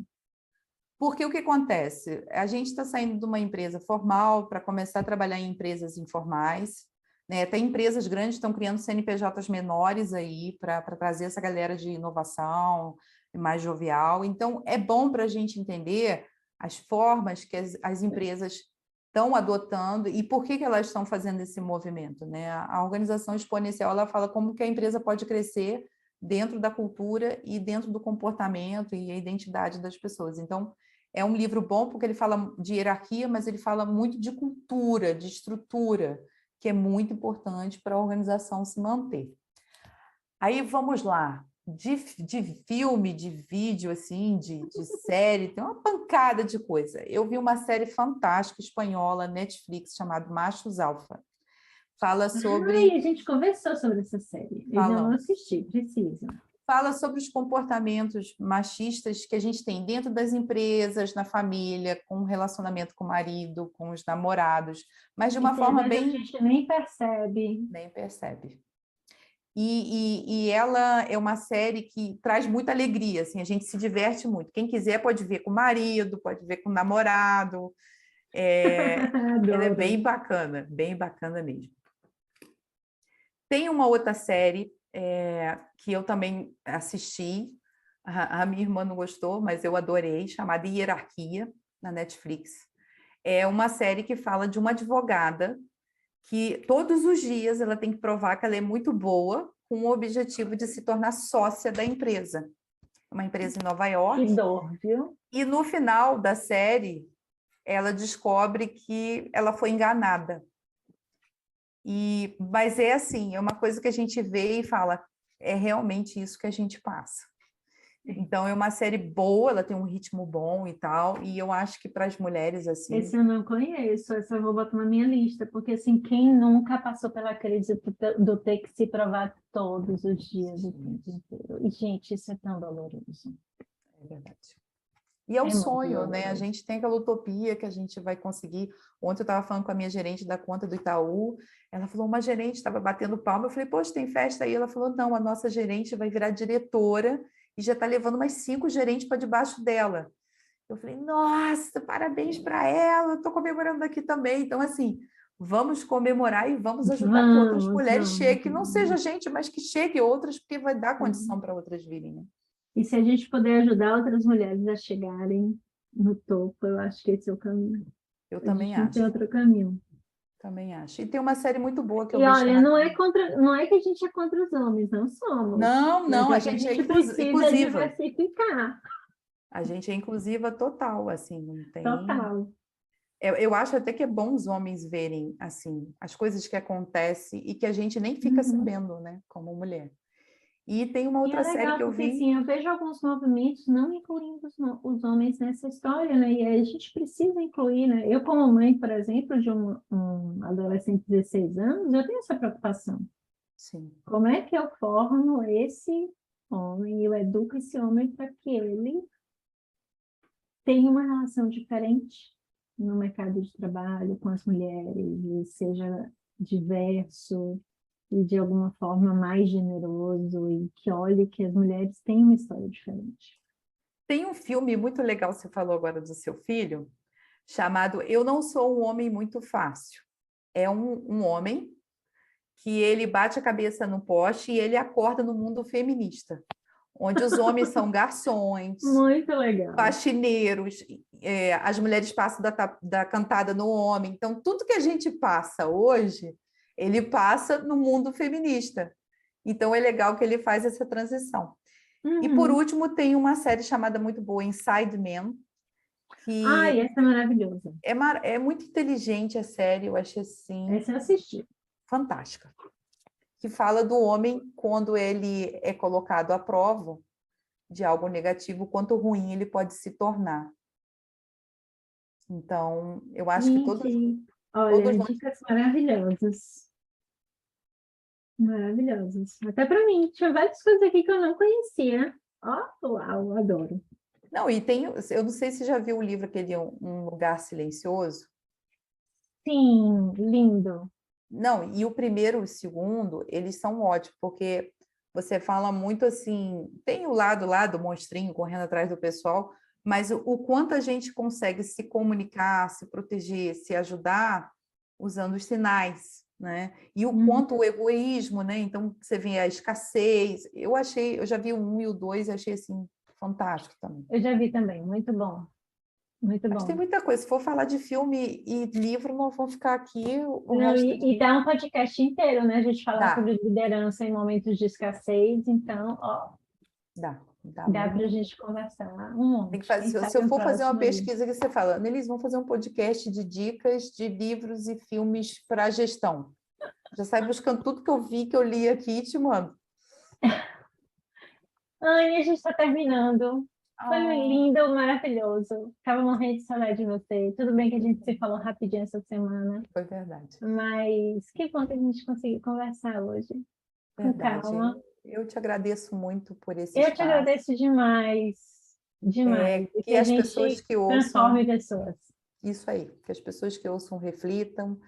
Porque o que acontece? A gente está saindo de uma empresa formal para começar a trabalhar em empresas informais, né? Até empresas grandes estão criando CNPJs menores aí para trazer essa galera de inovação mais jovial. Então, é bom para a gente entender as formas que as empresas estão adotando e por que elas estão fazendo esse movimento, né? A organização exponencial, ela fala como que a empresa pode crescer dentro da cultura e dentro do comportamento e a identidade das pessoas. Então, é um livro bom porque ele fala de hierarquia, mas ele fala muito de cultura, de estrutura, que é muito importante para a organização se manter. Aí vamos lá, de filme, de vídeo, assim, de série, tem uma pancada de coisa. Eu vi uma série fantástica espanhola, Netflix, chamada Machos Alfa. Fala Ai, sobre... a gente conversou sobre essa série. Eu ainda não Falamos. assisti, preciso. Fala sobre os comportamentos machistas que a gente tem dentro das empresas, na família, com o relacionamento com o marido, com os namorados, mas de E uma que às forma vezes a bem... gente nem percebe. Nem percebe. E ela é uma série que traz muita alegria, assim, a gente se diverte muito. Quem quiser pode ver com o marido, pode ver com o namorado. Ela é Adoro. bem bacana mesmo. Tem uma outra série que eu também assisti, a minha irmã não gostou, mas eu adorei, chamada Hierarquia, na Netflix. É uma série que fala de uma advogada que todos os dias ela tem que provar que ela é muito boa com o objetivo de se tornar sócia da empresa. Uma empresa em Nova Que York. dor, viu? E no final da série, ela descobre que ela foi enganada. Mas é assim, é uma coisa que a gente vê e fala, é realmente isso que a gente passa. Então, é uma série boa, ela tem um ritmo bom e tal, e eu acho que para as mulheres, assim... Esse eu não conheço, essa eu vou botar na minha lista, porque assim, quem nunca passou pela crise do ter que se provar todos os dias, o tempo inteiro? E, gente, isso é tão doloroso. É verdade. E é o É muito sonho, né? A doloroso. gente tem aquela utopia que a gente vai conseguir. Ontem eu estava falando com a minha gerente da conta do Itaú, ela falou, uma gerente estava batendo palma, eu falei, poxa, tem festa aí? Ela falou, não, a nossa gerente vai virar diretora e já está levando mais 5 gerentes para debaixo dela. Eu falei, nossa, parabéns para ela, estou comemorando aqui também. Então, assim, vamos comemorar e vamos ajudar que outras Vamos, mulheres vamos, cheguem, que não seja vamos. gente, mas que chegue outras, porque vai dar condição para outras virem, né? E se a gente puder ajudar outras mulheres a chegarem no topo, eu acho que esse é o caminho. Eu A gente também não tem acho, outro caminho. também acho. E tem uma série muito boa que eu E vi olha, chamada... não é que a gente é contra os homens, não somos. Não, Mas não, a é que a gente é gente precisa inclusiva. diversificar. A gente é inclusiva total, assim, não tem... Total. Eu acho até que é bom os homens verem, assim, as coisas que acontecem e que a gente nem fica Uhum. sabendo, né, como mulher. E tem uma E é outra série que legal eu porque, vi... assim, eu vejo alguns movimentos não incluindo os homens nessa história, né? E aí a gente precisa incluir, né? Eu, como mãe, por exemplo, de um adolescente de 16 anos, eu tenho essa preocupação. Sim. Como é que eu formo esse homem, eu educo esse homem para que ele tenha uma relação diferente no mercado de trabalho com as mulheres, e seja diverso e de alguma forma mais generoso e que olhe que as mulheres têm uma história diferente. Tem um filme muito legal, você falou agora do seu filho, chamado Eu Não Sou um Homem Muito Fácil. É um homem que ele bate a cabeça no poste e ele acorda no mundo feminista, onde os homens são garçons, Muito legal. faxineiros, as mulheres passam da cantada no homem. Então, tudo que a gente passa hoje, ele passa no mundo feminista. Então, é legal que ele faz essa transição. E, por Uhum. último, tem uma série chamada muito boa, Inside Man, Ai, que essa é maravilhosa. é muito inteligente a série, eu achei assim, Essa eu assisti. fantástica. Que fala do homem quando ele é colocado à prova de algo negativo, quanto ruim ele pode se tornar. Então, eu acho que Gente, todos olha, nós... dicas maravilhosas. Maravilhosas. Até para mim, tinha várias coisas aqui que eu não conhecia. Ó, uau, adoro. Não, e tem, eu não sei se já viu o livro aquele Um Lugar Silencioso. Sim, lindo. Não, e o primeiro e o segundo, eles são ótimos, porque você fala muito assim, tem o lado lá do monstrinho correndo atrás do pessoal, mas o quanto a gente consegue se comunicar, se proteger, se ajudar usando os sinais, né? E o Uhum. quanto o egoísmo, né? Então, você vê a escassez. Eu já vi o 1 e o 2 e achei assim fantástico também. Eu já vi também, muito bom. Muito Mas tem bom. muita coisa. Se for falar de filme e livro, nós vamos ficar aqui o Não, resto do e dia. dá um podcast inteiro, né? A gente falar Dá, sobre liderança em momentos de escassez, então, ó, dá dá para a muito. gente conversar um Tem que monte. Quem fazer, se eu sabe um for fazer uma próximo aí. pesquisa que você fala, Nelis, vamos fazer um podcast de dicas de livros e filmes para gestão. Já sai buscando tudo que eu vi, que eu li aqui e te mando. Ai, a gente está terminando. Foi Ah, lindo, maravilhoso. Estava morrendo de saudade de você. Tudo bem que a gente se falou rapidinho essa semana, foi verdade. mas que bom que a gente conseguiu conversar hoje, com Verdade. calma. Eu te agradeço muito por esse Eu te espaço. agradeço demais, demais, e que Que a as pessoas gente que ouçam, transforme pessoas. isso aí, que as pessoas que ouçam reflitam,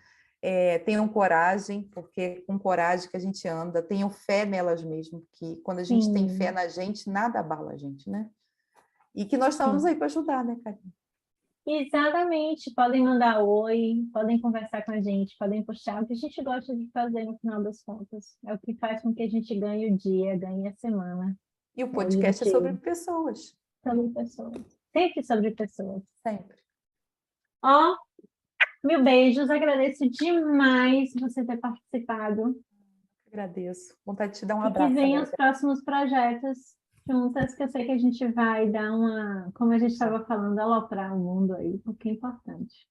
tenham coragem, porque com coragem que a gente anda, tenham fé nelas mesmo, que quando a gente tem fé Sim, na gente, nada abala a gente, né? E que nós estamos sim. aí para ajudar, né, Karine? Exatamente. Podem mandar oi, podem conversar com a gente, podem puxar o que a gente gosta de fazer no final das contas. É o que faz com que a gente ganhe o dia, ganhe a semana. E o É podcast é sobre divertido. pessoas, Sobre pessoas. Sempre sobre pessoas. sempre. Ó, mil beijos. Agradeço demais você ter participado. Agradeço. Vontade de te dar um E que abraço venham agora. os próximos projetos juntas, que eu sei que a gente vai dar uma, como a gente estava falando, aloprar o mundo aí, porque é importante.